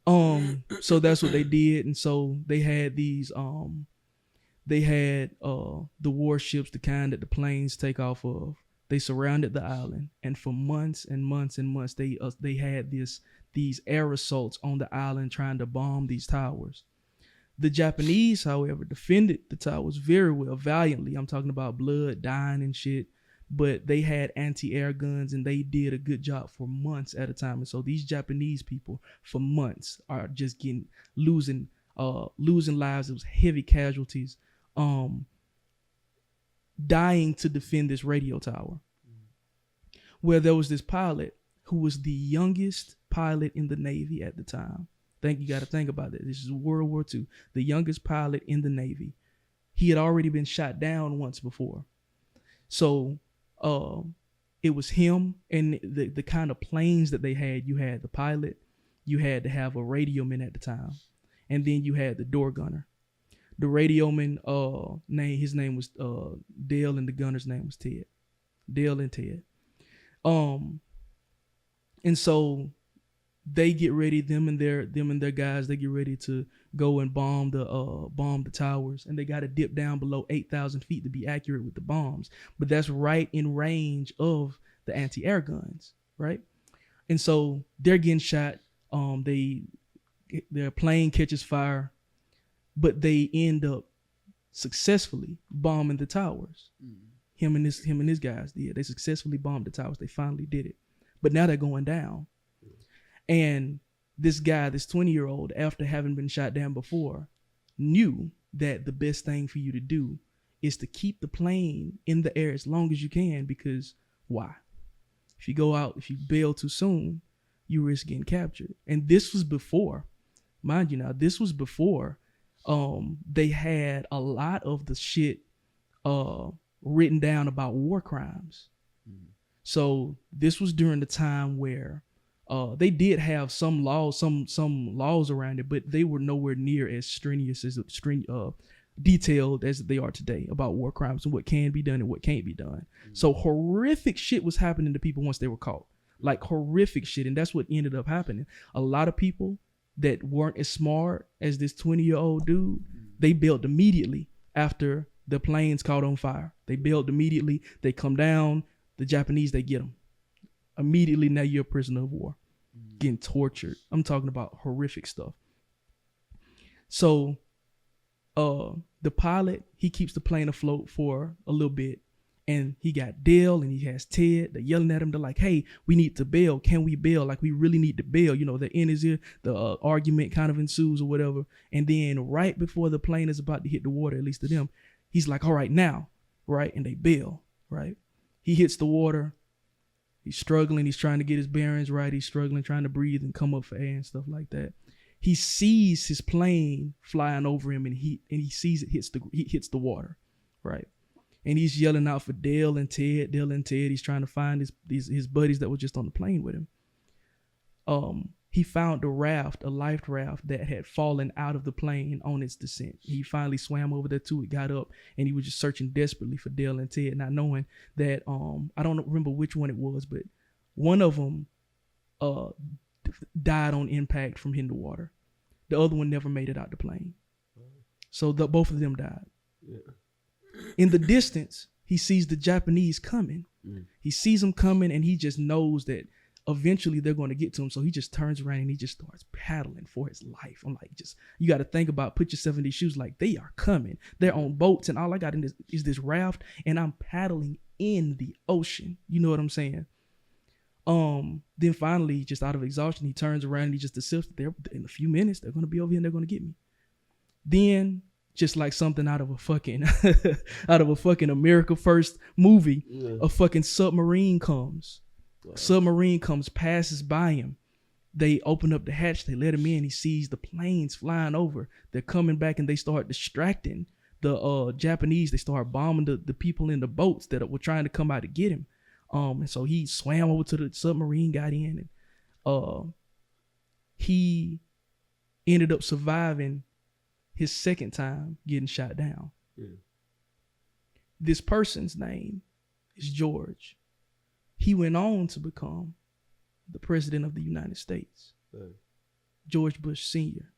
So that's what they did. And so they had these the warships, the kind that the planes take off of. They surrounded the island, and for months and months and months, they had these air assaults on the island trying to bomb these towers. The Japanese, however, defended the towers very well, valiantly. I'm talking about blood, dying and shit, but they had anti-air guns, and they did a good job for months at a time. And so these Japanese people, for months, are just losing lives. It was heavy casualties. Dying to defend this radio tower, where there was this pilot who was the youngest pilot in the Navy at the time. You got to think about that. This is World War II. The youngest pilot in the Navy. He had already been shot down once before. So it was him, and the kind of planes that they had. You had the pilot, you had to have a radioman at the time, and then you had the door gunner. The radioman, his name was Dale, and the gunner's name was Ted. Dale and Ted. And so they get ready, them and their guys, they get ready to go and bomb the towers, and they got to dip down below 8,000 feet to be accurate with the bombs. But that's right in range of the anti-air guns, right? And so they're getting shot. Their plane catches fire. But they end up successfully bombing the towers. Him and his guys did. They successfully bombed the towers. They finally did it. But now they're going down. And this guy, this 20-year-old, after having been shot down before, knew that the best thing for you to do is to keep the plane in the air as long as you can, because why? If you go out, if you bail too soon, you risk getting captured. And this was before, mind you now, they had a lot of the shit written down about war crimes. So this was during the time where they did have some laws around it, but they were nowhere near as strenuous as detailed as they are today about war crimes and what can be done and what can't be done. So horrific shit was happening to people once they were caught, like horrific shit, and that's what ended up happening. A lot of people that weren't as smart as this 20-year-old dude, they bailed immediately after the planes caught on fire. They bailed immediately. They come down. The Japanese, they get them. Immediately, now you're a prisoner of war. Getting tortured. I'm talking about horrific stuff. So the pilot, he keeps the plane afloat for a little bit. And he got Dale and he has Ted. They're yelling at him. They're like, hey, we need to bail. Can we bail? Like, we really need to bail. You know, the end is here. The argument kind of ensues or whatever. And then right before the plane is about to hit the water, at least to them, he's like, all right, now. Right? And they bail. Right? He hits the water. He's struggling. He's trying to get his bearings right. He's struggling, trying to breathe and come up for air and stuff like that. He sees his plane flying over him, and he sees it hits the water. Right? And he's yelling out for Dale and Ted. He's trying to find his buddies that were just on the plane with him. He found a life raft that had fallen out of the plane on its descent. He finally swam over there to it, got up, and he was just searching desperately for Dale and Ted, not knowing that, I don't remember which one it was, but one of them died on impact from hitting the water. The other one never made it out the plane. So both of them died. Yeah. In the distance, he sees the Japanese coming. He sees them coming, and he just knows that eventually they're going to get to him. So he just turns around and he just starts paddling for his life. I'm like, you got to think about, put yourself in these shoes. Like, they are coming. They're on boats, and all I got is this raft, and I'm paddling in the ocean. You know what I'm saying? Then finally, just out of exhaustion, he turns around and he just accepts that in a few minutes, they're going to be over here and they're going to get me. Then, just like something out of a fucking America First movie, a fucking submarine comes. Wow. Submarine comes, passes by him. They open up the hatch, they let him in. He sees the planes flying over. They're coming back, and they start distracting the Japanese. They start bombing the people in the boats that were trying to come out to get him. And so he swam over to the submarine, got in, and he ended up surviving his second time getting shot down. Yeah. This person's name is George. He went on to become the president of the United States. Right. George Bush Sr.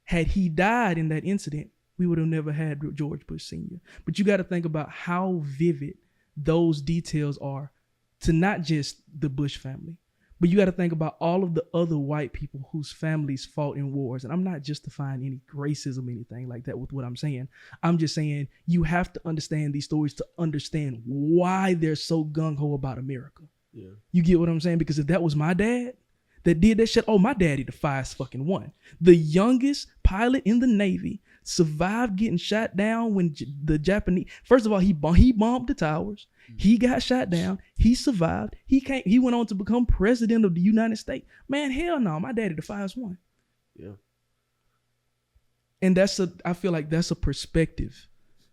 Had he died in that incident, we would have never had George Bush Sr. But you got to think about how vivid those details are to not just the Bush family, but you got to think about all of the other white people whose families fought in wars. And I'm not justifying any racism, anything like that with what I'm saying. I'm just saying you have to understand these stories to understand why they're so gung-ho about America. Yeah. You get what I'm saying? Because if that was my dad that did that shit, oh, my daddy the fires fucking one. The youngest pilot in the Navy survived getting shot down when the Japanese, first of all, he bombed the towers. He got shot down. He survived. He went on to become president of the United States. Man, hell no, my daddy the fires one. Yeah. And I feel like that's a perspective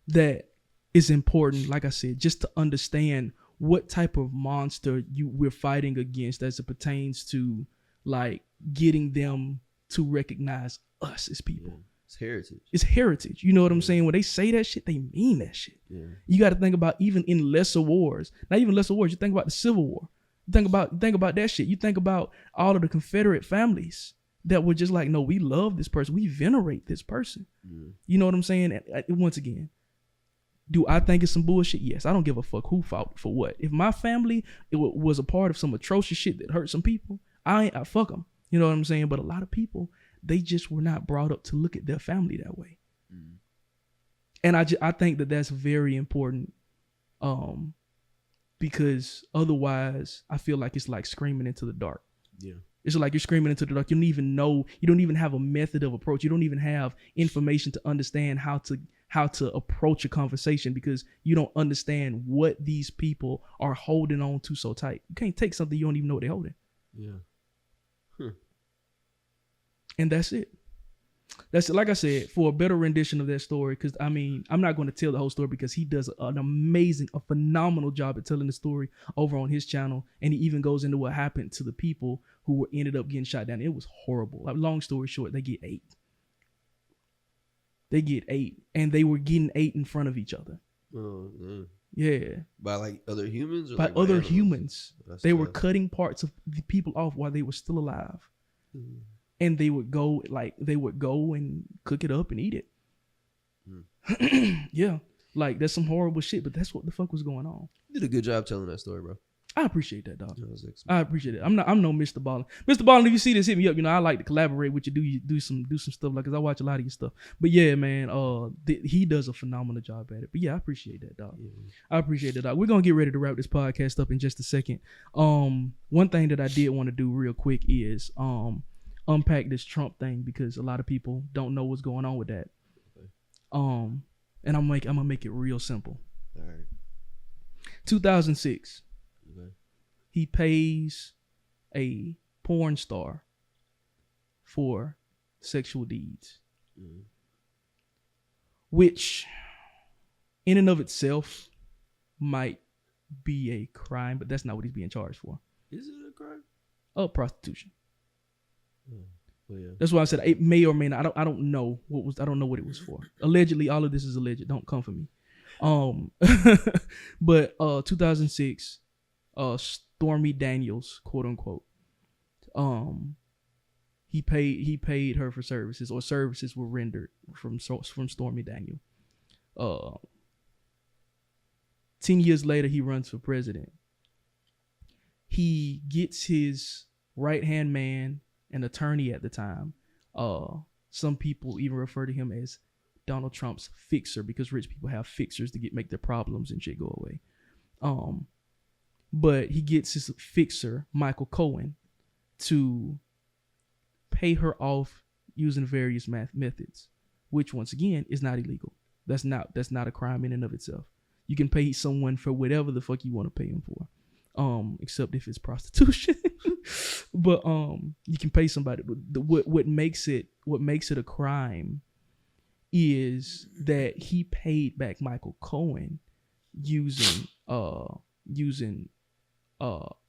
that is important, like I said, just to understand what type of monster we're fighting against as it pertains to like getting them to recognize us as people. Yeah. It's heritage. It's heritage. You know what I'm saying? When they say that shit, they mean that shit. Yeah. You got to think about even in lesser wars, not even lesser wars. You think about the Civil War. You think about that shit. You think about all of the Confederate families that were just like, no, we love this person. We venerate this person. Yeah. You know what I'm saying? And once again, do I think it's some bullshit? Yes. I don't give a fuck who fought for what. If my family was a part of some atrocious shit that hurt some people, I fuck them. You know what I'm saying? But a lot of people, they just were not brought up to look at their family that way. Mm. And I think that that's very important because otherwise I feel like it's like screaming into the dark. Yeah. It's like you're screaming into the dark. You don't even know, you don't even have a method of approach. You don't even have information to understand how to approach a conversation because you don't understand what these people are holding on to so tight. You can't take something you don't even know what they're holding. Yeah. And that's it. That's it. Like I said, for a better rendition of that story, because I mean, I'm not going to tell the whole story because he does a phenomenal job at telling the story over on his channel. And he even goes into what happened to the people who ended up getting shot down. It was horrible. Like, long story short, they get 8. They get 8. And they were getting 8 in front of each other. Oh, yeah. By like other humans? Or by other animals? Humans. They were cutting parts of the people off while they were still alive. Mm. And they would go and cook it up and eat it. Mm. Yeah. Like, that's some horrible shit, but that's what the fuck was going on. You did a good job telling that story, bro. I appreciate that, dog. I appreciate it. I'm no Mr. Ballin. Mr. Ballin, if you see this, hit me up. You know, I like to collaborate with you. Do some stuff, like, cause I watch a lot of your stuff. But yeah, man, he does a phenomenal job at it. But yeah, I appreciate that, dog. Yeah. I appreciate that, dog. We're gonna get ready to wrap this podcast up in just a second. One thing that I did want to do real quick is unpack this Trump thing because a lot of people don't know what's going on with that. Okay. And I'm gonna make it real simple. All right. 2006. Okay. He pays a porn star for sexual deeds, which in and of itself might be a crime, but that's not what he's being charged for. Is it a crime? Prostitution. Well, yeah. That's why I said it may or may not. I don't know I don't know what it was for. Allegedly, all of this is alleged. Don't come for me. But 2006, Stormy Daniels, quote unquote, he paid her for services, or services were rendered from Stormy Daniel. 10 years later, he runs for president. He gets his right-hand man, an attorney at the time. Some people even refer to him as Donald Trump's fixer because rich people have fixers to make their problems and shit go away. But he gets his fixer, Michael Cohen, to pay her off using various methods, which once again is not illegal. That's not a crime in and of itself. You can pay someone for whatever the fuck you want to pay them for. Except if it's prostitution. But you can pay somebody. What makes it a crime is that he paid back Michael Cohen using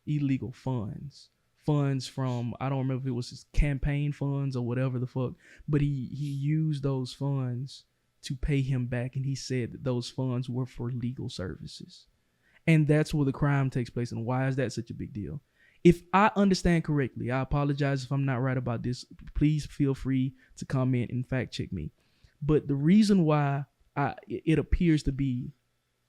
illegal funds from, I don't remember if it was his campaign funds or whatever the fuck, but he used those funds to pay him back, and he said that those funds were for legal services. And that's where the crime takes place. And why is that such a big deal? If I understand correctly, I apologize if I'm not right about this. Please feel free to comment and fact check me. But the reason why it appears to be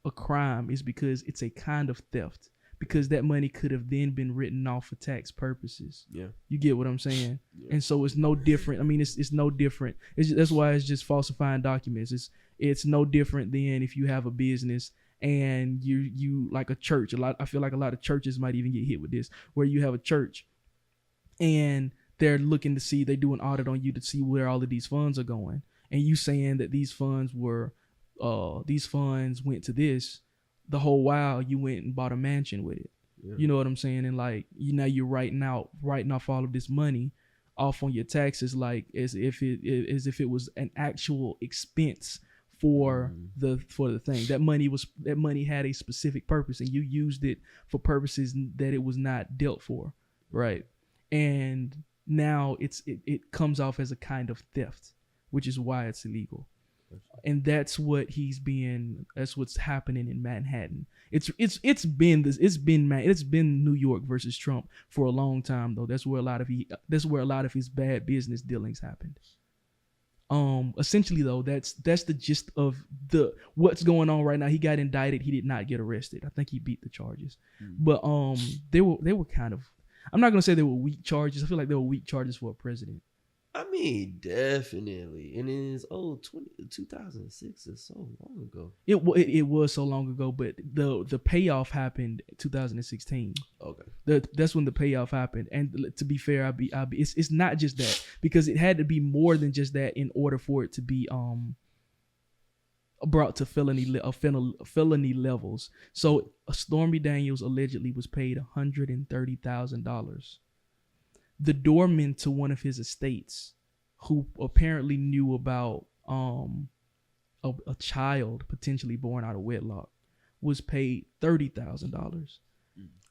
a crime is because it's a kind of theft, because that money could have then been written off for tax purposes. Yeah. You get what I'm saying? Yeah. And so it's no different. I mean, it's no different. That's why it's just falsifying documents. It's no different than if you have a business and you like a church. I feel like a lot of churches might even get hit with this, where you have a church and they're looking to see, they do an audit on you to see where all of these funds are going. And you saying that these funds went to this, the whole while you went and bought a mansion with it. Yeah. You know what I'm saying? And like, you're writing off all of this money off on your taxes, like as if it was an actual expense for the thing. That money had a specific purpose, and you used it for purposes that it was not dealt for, right? And now it comes off as a kind of theft, which is why it's illegal. And that's what's happening in Manhattan. It's been New York versus Trump for a long time though. That's where a lot of his bad business dealings happened. Essentially though, that's the gist of what's going on right now. He got indicted. He did not get arrested. I think he beat the charges. But they were kind of, I'm not gonna say they were weak charges. I feel like they were weak charges for a president. I mean, definitely. And it is 2006 is so long ago. It was so long ago, but the payoff happened 2016. Okay. That's when the payoff happened. And to be fair, it's not just that, because it had to be more than just that in order for it to be brought to felony levels. So Stormy Daniels allegedly was paid $130,000. The doorman to one of his estates, who apparently knew about a child potentially born out of wedlock, was paid $30,000,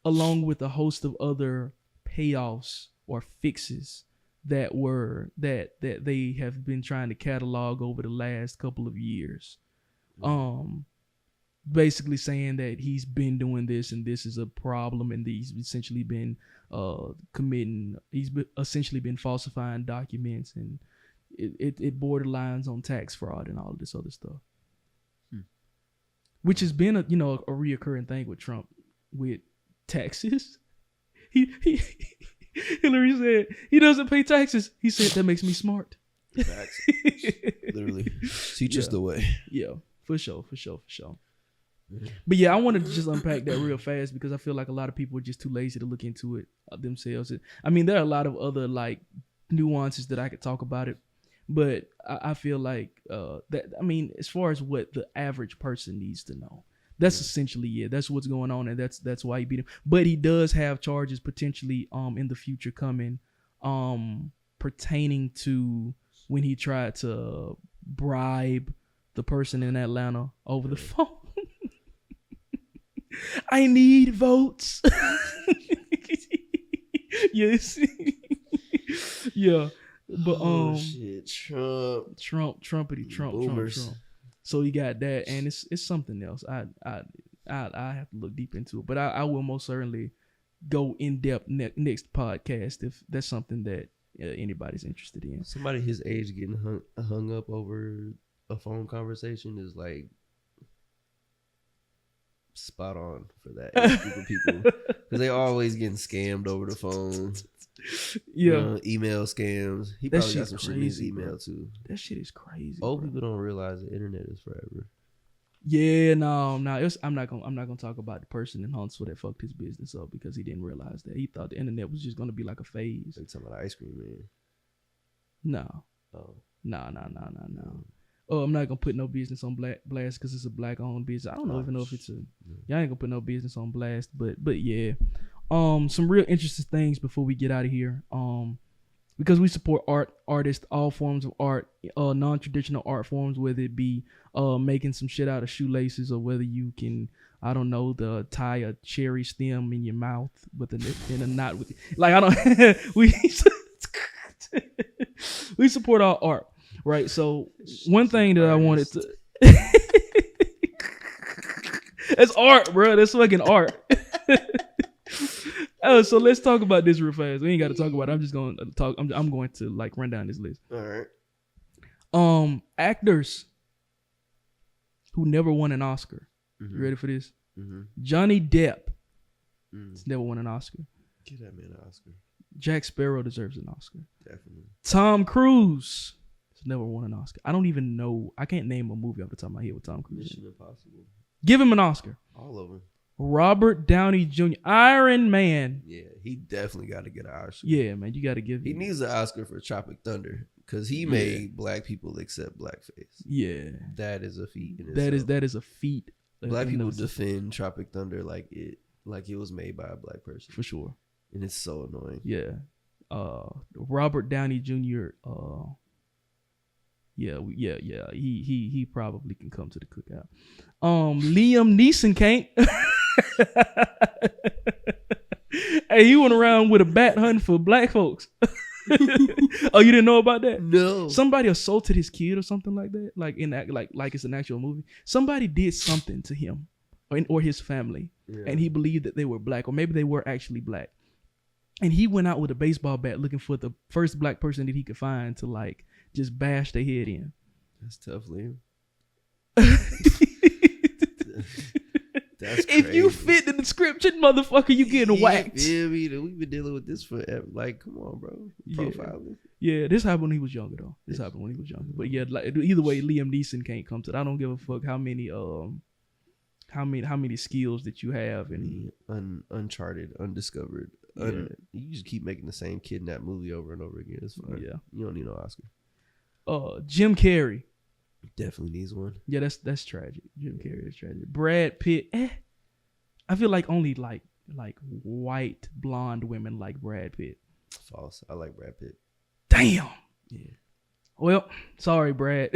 along with a host of other payoffs or fixes that they have been trying to catalog over the last couple of years. Basically saying that he's been doing this and this is a problem, and he's essentially been essentially been falsifying documents, and it borderlines on tax fraud and all of this other stuff, which has been a reoccurring thing with Trump with taxes. Hillary said he doesn't pay taxes. He said that makes me smart. Facts. Literally, teach us the way. Yeah, for sure. But yeah, I wanted to just unpack that real fast because I feel like a lot of people are just too lazy to look into it themselves. I mean, there are a lot of other like nuances that I could talk about it, but I feel like that. I mean, as far as what the average person needs to know, that's essentially that's what's going on, and that's why he beat him. But he does have charges potentially in the future coming, pertaining to when he tried to bribe the person in Atlanta over the phone. I need votes. Yes. Yeah. But shit, Trump. So he got that, and it's something else. I have to look deep into it, but I will most certainly go in depth next podcast if that's something that anybody's interested in. Somebody his age getting hung up over a phone conversation is like spot on for that group of people, because they always getting scammed over the phone. Yeah, email scams. He probably got some shit in his email too. That shit is crazy. Old people don't realize the internet is forever. Yeah, no. I'm not gonna talk about the person in Huntsville that fucked his business up because he didn't realize that. He thought the internet was just gonna be like a phase. Like talking about ice cream man. No. Oh. No. Oh, I'm not gonna put no business on blast because it's a black owned business. I don't even know if it's y'all ain't gonna put no business on blast, but yeah. Some real interesting things before we get out of here. because we support artists, all forms of art, non-traditional art forms, whether it be making some shit out of shoelaces or whether you can, I don't know, tie a cherry stem in your mouth with in a knot with, like, I don't we support all art, right? So one thing that I wanted to it's art, bro. That's fucking art. Oh, so let's talk about this real fast. We ain't got to talk about it. I'm just going to talk. I'm going to like run down this list. All right. Actors who never won an Oscar. Mm-hmm. You ready for this? Mm-hmm. Johnny Depp has never won an Oscar. Get that man an Oscar. Jack Sparrow deserves an Oscar. Definitely. Tom Cruise has never won an Oscar. I don't even know. I can't name a movie off the top of my head with Tom Cruise. Mission Impossible. Give him an Oscar. All of them. Robert Downey Jr. Iron Man. Yeah, he definitely got to get an Oscar. Yeah, man, you got to give him. He needs an Oscar for Tropic Thunder because he made black people accept blackface. Yeah, that is a feat. That is a feat. Black people defend Tropic Thunder like it was made by a black person for sure, and it's so annoying. Yeah, Robert Downey Jr. He probably can come to the cookout. Liam Neeson can't. Hey, he went around with a bat hunting for black folks. Oh, you didn't know about that? No. Somebody assaulted his kid or something like that. Like in that, like it's an actual movie. Somebody did something to him or his family, and he believed that they were black, or maybe they were actually black. And he went out with a baseball bat looking for the first black person that he could find to like just bash their head in. That's tough, Liam. That's crazy. If you fit the description, motherfucker, you getting whacked. Yeah, we've been dealing with this forever. Like, come on, bro. Profiling. Yeah, this happened when he was younger, though. But yeah, like either way, Liam Neeson can't come to it. I don't give a fuck how many skills that you have and uncharted, undiscovered. You just keep making the same kidnap movie over and over again. It's fine. Yeah, you don't need no Oscar. Jim Carrey definitely needs one. Yeah, that's tragic. Jim Carrey is tragic. Brad Pitt, I feel like only like white blonde women like Brad Pitt. False. I like Brad Pitt. Damn. Yeah. Well, sorry, Brad.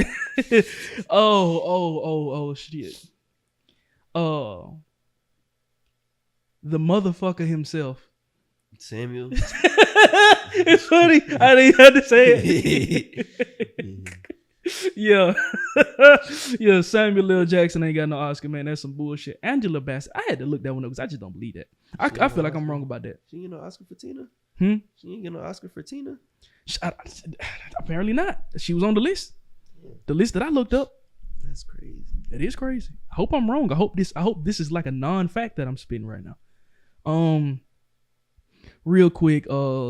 Oh shit. The motherfucker himself. Samuel. It's funny. I didn't have to say it. Yeah. Yeah, Samuel L. Jackson ain't got no Oscar, man. That's some bullshit. Angela Bassett. I had to look that one up because I just don't believe that. I feel like I'm wrong about that. She ain't get no Oscar for Tina? She ain't get no Oscar for Tina? Apparently not. She was on the list. Yeah. The list that I looked up. That's crazy. It is crazy. I hope I'm wrong. I hope this is like a non-fact that I'm spitting right now. Real quick,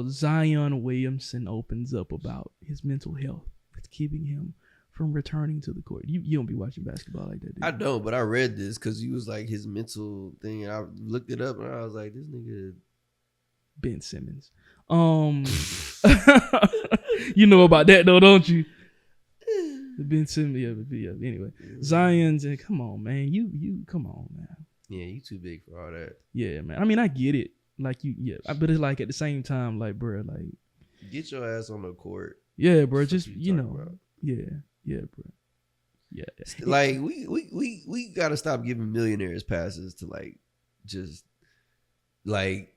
Zion Williamson opens up about his mental health that's keeping him from returning to the court. You don't be watching basketball like that, dude. I don't, but I read this because he was like his mental thing, and I looked it up, and I was like, this nigga Ben Simmons. You know about that though, don't you? Ben Simmons, yeah. Anyway, Zion's and come on, man. You come on, man. Yeah, you too big for all that. Yeah, man. I mean, I get it. Like but it's like at the same time, like, bro, like get your ass on the court. Yeah, bro. Just you know, about. Yeah, bro. Yeah. Like we gotta stop giving millionaires passes to like just like.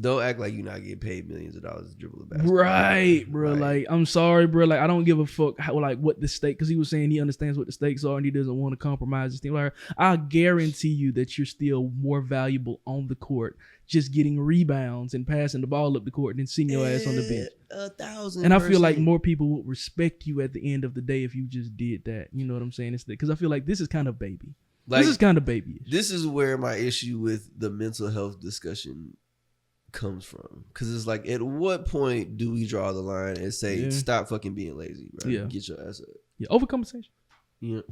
Don't act like you're not getting paid millions of dollars to dribble a basketball. Right, bro. Like, I'm sorry, bro. Like, I don't give a fuck what the stake, because he was saying he understands what the stakes are and he doesn't want to compromise his team. Like, I guarantee you that you're still more valuable on the court just getting rebounds and passing the ball up the court than sitting your ass on the bench. 1,000%. And I feel like more people would respect you at the end of the day if you just did that. You know what I'm saying? Because I feel like this is kind of baby. Like, this is kind of babyish. This is where my issue with the mental health discussion comes from, because it's like, at what point do we draw the line and say stop fucking being lazy, bro? Yeah, get your ass up. Yeah, overconversation. You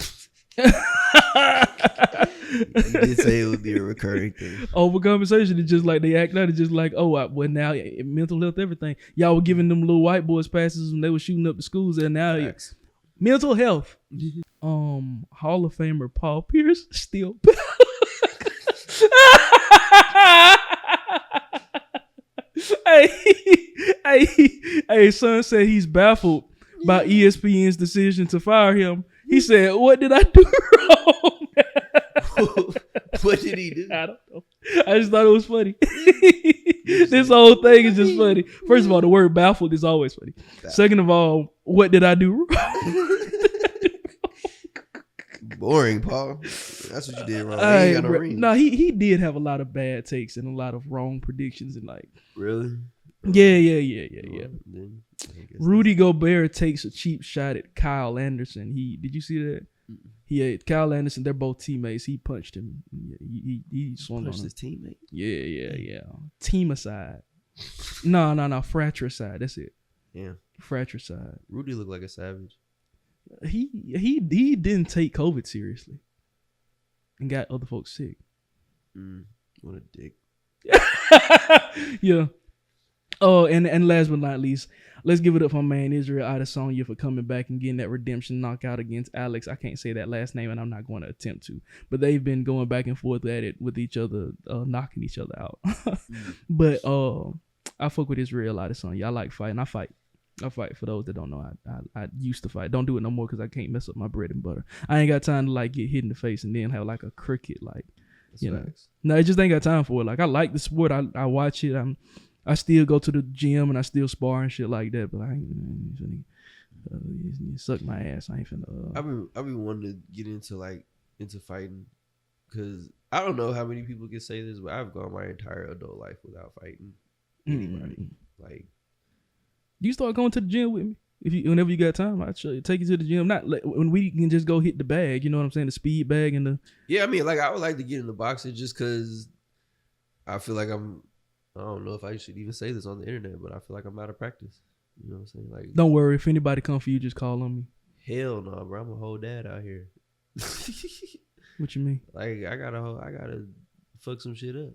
did say it would be a recurring thing. Overconversation is just like they act out. It's just like, well, now mental health, everything. Y'all were giving them little white boys passes when they were shooting up the schools, and now mental health. Hall of Famer Paul Pierce still. Hey, son said he's baffled by ESPN's decision to fire him. He said, "What did I do wrong?" What did he do? I don't know. I just thought it was funny. This whole thing is just funny. First of all, the word baffled is always funny. Second of all, what did I do wrong? Boring, Paul. That's what you did wrong. He ain't got no ring. No, he did have a lot of bad takes and a lot of wrong predictions and like. Really? Yeah. Then, Rudy Gobert takes a cheap shot at Kyle Anderson. Did you see that? Kyle Anderson. They're both teammates. He punched him. He swung punched on his teammate. Yeah. Team-aside. No. Fratricide. That's it. Yeah. Fratricide. Rudy looked like a savage. He didn't take COVID seriously, and got other folks sick. What a dick. Yeah. Oh, and last but not least, let's give it up for my man Israel Adesanya for coming back and getting that redemption knockout against Alex. I can't say that last name, and I'm not going to attempt to. But they've been going back and forth at it with each other, knocking each other out. But I fuck with Israel Adesanya. I like fighting. I fight for those that don't know. I used to fight. Don't do it no more because I can't mess up my bread and butter. I ain't got time to like get hit in the face and then have like a cricket like. That's you facts. Know. No, I just ain't got time for it. Like I like the sport. I watch it. I still go to the gym and I still spar and shit like that. But I ain't finna suck my ass. I ain't finna. I've been wanting to get into fighting because I don't know how many people can say this, but I've gone my entire adult life without fighting anybody. Like. You start going to the gym with me. Whenever you got time, I'd take you to the gym. Not like when we can just go hit the bag. You know what I'm saying? The speed bag and the. Yeah, I mean, like I would like to get into boxing just because I feel like I don't know if I should even say this on the internet, but I feel like I'm out of practice. You know what I'm saying? Like, don't worry. If anybody come for you, just call on me. Hell no, bro. I'm a whole dad out here. What you mean? Like I gotta fuck some shit up.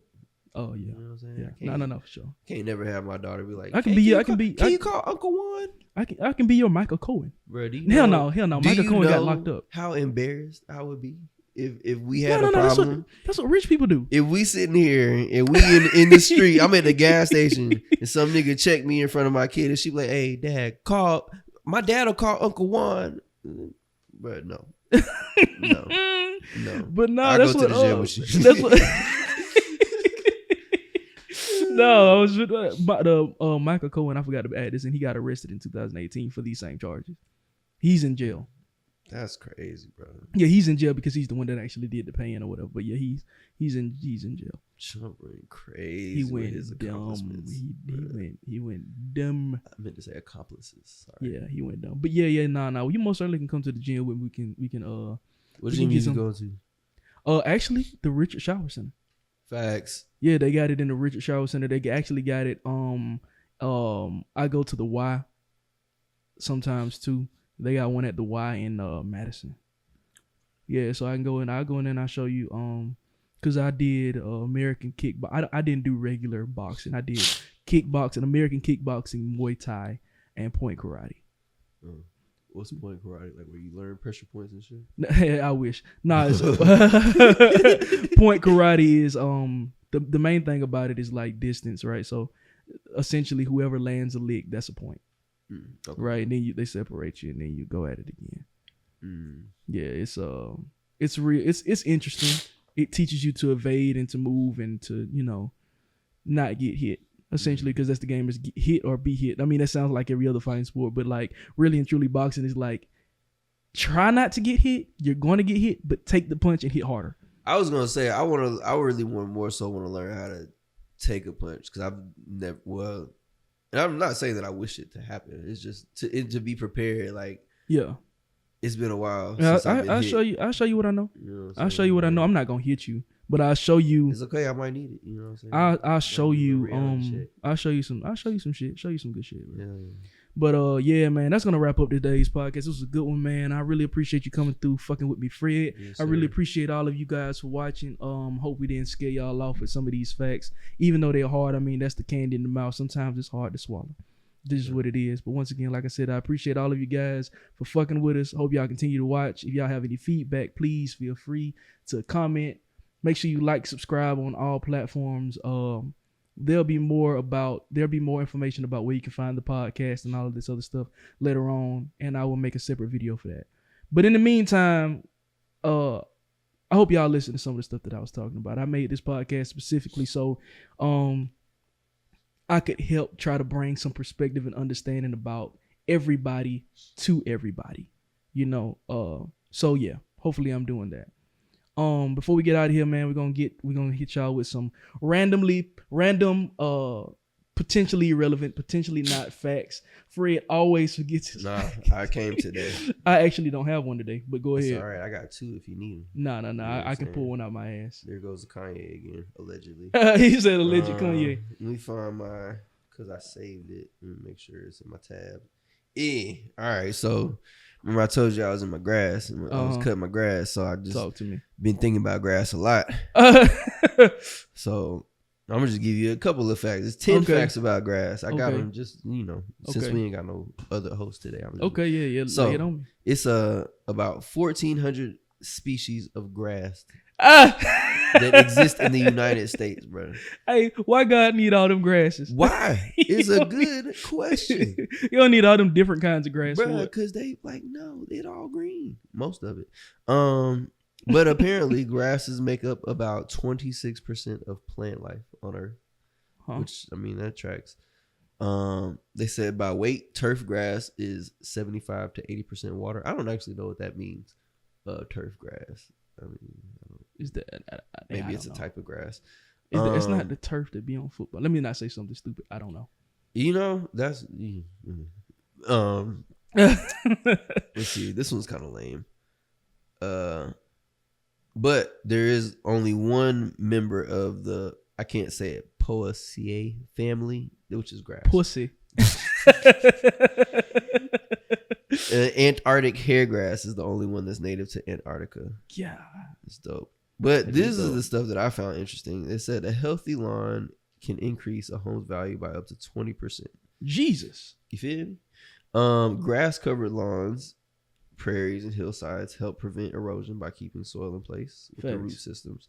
Oh yeah, you know what I'm saying? Yeah. No, for sure. Can't never have my daughter be like, Can you call Uncle Juan? I can be your Michael Cohen. Bro, hell no. Michael Cohen got locked up. How embarrassed I would be if we had a problem. That's what rich people do. If we sitting here and we in the street, I'm at the gas station and some nigga check me in front of my kid and she be like, "Hey, Dad, my dad will call Uncle Juan." But no. But no, I that's go what. To the gym with you. That's what. No, I was with Michael Cohen. I forgot to add this, and he got arrested in 2018 for these same charges. He's in jail. That's crazy, bro. Yeah, he's in jail because he's the one that actually did the paying or whatever. But yeah, he's in jail. Trump went crazy. He went dumb. He went dumb. I meant to say accomplices. Sorry. Yeah, he went dumb. But yeah, nah. You most certainly can come to the gym when we can. What gym you go to? Actually, the Richard Shower Center. Facts. Yeah, they got it in the Richard Shower Center. They actually got it. I go to the Y sometimes too. They got one at the Y in Madison. Yeah, so I can go in. I'll go in and I'll show you. Cause I did American kickboxing. I didn't do regular boxing. I did kickboxing, American kickboxing, Muay Thai, and point karate. What's point karate? Like where you learn pressure points and shit? I wish. Nah, it's point karate is the main thing about it is like distance, right? So essentially whoever lands a lick, that's a point. Okay. Right? And then they separate you and then you go at it again. Yeah, it's real, it's interesting. It teaches you to evade and to move and to, not get hit. Essentially, because that's the game is hit or be hit. I mean, that sounds like every other fighting sport, but like really and truly boxing is like, try not to get hit. You're going to get hit, but take the punch and hit harder. I was going to say, I really want to learn how to take a punch because I've never, and I'm not saying that I wish it to happen. It's just to be prepared. Like, yeah, it's been a while. I'll show you what I know. I'll show you what I know. I'm not going to hit you. But I'll show you. It's okay. I might need it. You know what I'm saying? I'll show you. I'll show you some shit. Show you some good shit. Bro. Yeah. But yeah, man, that's gonna wrap up today's podcast. This was a good one, man. I really appreciate you coming through, fucking with me, Fred. Yes, I really appreciate all of you guys for watching. Hope we didn't scare y'all off with some of these facts, even though they're hard. I mean, that's the candy in the mouth. Sometimes it's hard to swallow. This is what it is. But once again, like I said, I appreciate all of you guys for fucking with us. Hope y'all continue to watch. If y'all have any feedback, please feel free to comment. Make sure you like, subscribe on all platforms. there'll be more information about where you can find the podcast and all of this other stuff later on, and I will make a separate video for that. But in the meantime, I hope y'all listen to some of the stuff that I was talking about. I made this podcast specifically so I could help try to bring some perspective and understanding about everybody to everybody, you know. So yeah, hopefully I'm doing that. Before we get out of here, man, we're gonna hit y'all with some random, potentially irrelevant, potentially not facts. Fred always forgets his. Nah, I came today. I actually don't have one today, but go ahead. All right, I got two if you need them. No. You know I can pull one out my ass. There goes Kanye again, allegedly. He said alleged Kanye. Let me find because I saved it. Let me make sure it's in my tab. All right, so remember I told you I was in my grass and I was cutting my grass, so I just talk to me. Been thinking about grass a lot. So I'm gonna just give you a couple of facts. It's 10 facts about grass. I got them just since we ain't got no other hosts today. Yeah. So lay it on me. It's about 1,400 species of grass that exist in the United States, bro. Hey, why God need all them grasses? Why? It's a good question. You don't need all them different kinds of grass, bro. Because they it's all green, most of it. But apparently grasses make up about 26% of plant life on Earth, which that tracks. They said by weight, turf grass is 75 to 80% water. I don't actually know what that means. Turf grass. Is that maybe it's a type of grass? It's not the turf that be on football. Let me not say something stupid. I don't know. That's let's see. This one's kind of lame. But there is only one member of the I can't say it Poaceae family, which is grass. Pussy. Antarctic hairgrass is the only one that's native to Antarctica. Yeah, it's dope. But this is the stuff that I found interesting. It said a healthy lawn can increase a home's value by up to 20%. Jesus, you feel me? Grass-covered lawns, prairies, and hillsides help prevent erosion by keeping soil in place with the root systems.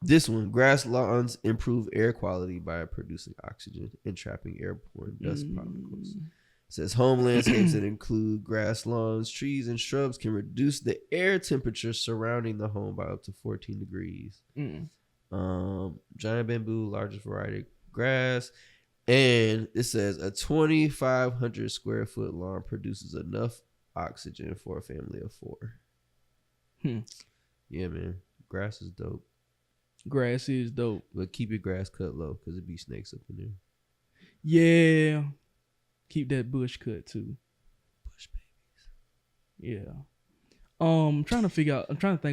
This one, grass lawns improve air quality by producing oxygen and trapping airborne dust particles. It says home landscapes that include grass lawns, trees, and shrubs can reduce the air temperature surrounding the home by up to 14 degrees. Giant bamboo, largest variety of grass. And it says a 2,500 square foot lawn produces enough oxygen for a family of 4. Yeah, man. Grass is dope. Grass is dope. But keep your grass cut low because it be snakes up in there. Yeah. Keep that bush cut too. Bush babies. Yeah. I'm trying to think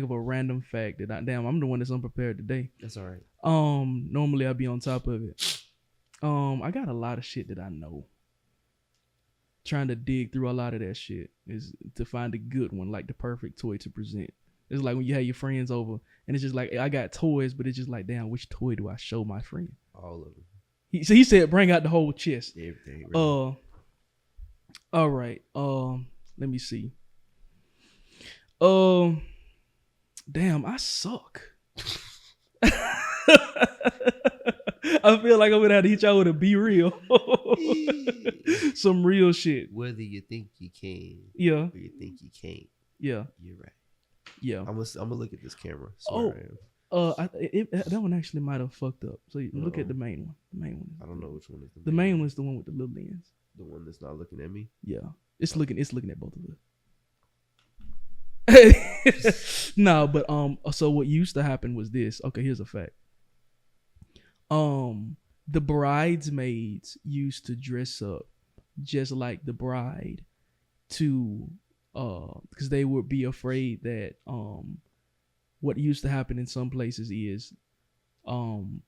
of a random fact that I'm the one that's unprepared today. That's all right. Normally I'd be on top of it. I got a lot of shit that I know. Trying to dig through a lot of that shit is to find a good one, like the perfect toy to present. It's like when you have your friends over and it's just like, I got toys, but it's just like, damn, which toy do I show my friend? All of them. He said, bring out the whole chest. Everything. Really. All right. Let me see. Damn, I suck. I feel like I'm gonna have to hit y'all with a be real. Some real shit. Whether you think you can, or you think you can't, you're right. Yeah, I'm gonna look at this camera. That one actually might have fucked up. So you look at the main one. The main one. I don't know which one is the main one. Is the one with the little lens. The one that's not looking at me. Yeah, it's looking at both of us. No, but so what used to happen was this. Okay, here's a fact. The bridesmaids used to dress up just like the bride to because they would be afraid that what used to happen in some places is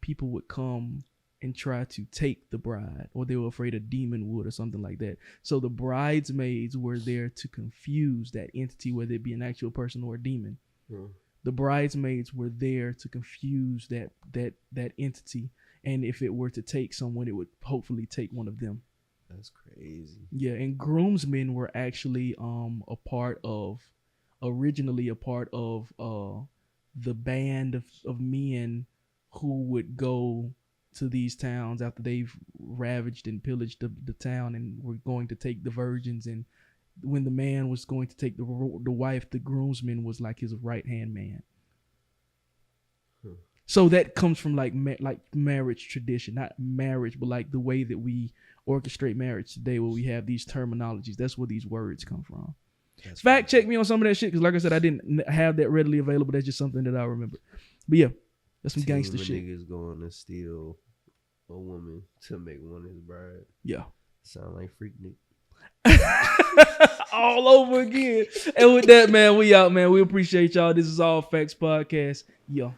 people would come and try to take the bride, or they were afraid a demon would or something like that. So the bridesmaids were there to confuse that entity, whether it be an actual person or a demon. The bridesmaids were there to confuse that entity, and if it were to take someone, it would hopefully take one of them. That's crazy. Yeah, and groomsmen were actually originally a part of the band of men who would go to these towns after they've ravaged and pillaged the town, and were going to take the virgins. And when the man was going to take the wife, the groomsman was like his right hand man. So that comes from like marriage tradition, not marriage, but like the way that we orchestrate marriage today, where we have these terminologies. That's where these words come from. That's Fact check me on some of that shit, because like I said, I didn't have that readily available. That's just something that I remember. But yeah, that's some gangster shit. Niggas going to steal a woman to make one his bride. Yeah. Sound like Freaknik. All over again. And with that, man, we out, man. We appreciate y'all. This is All Facts Podcast. Yeah.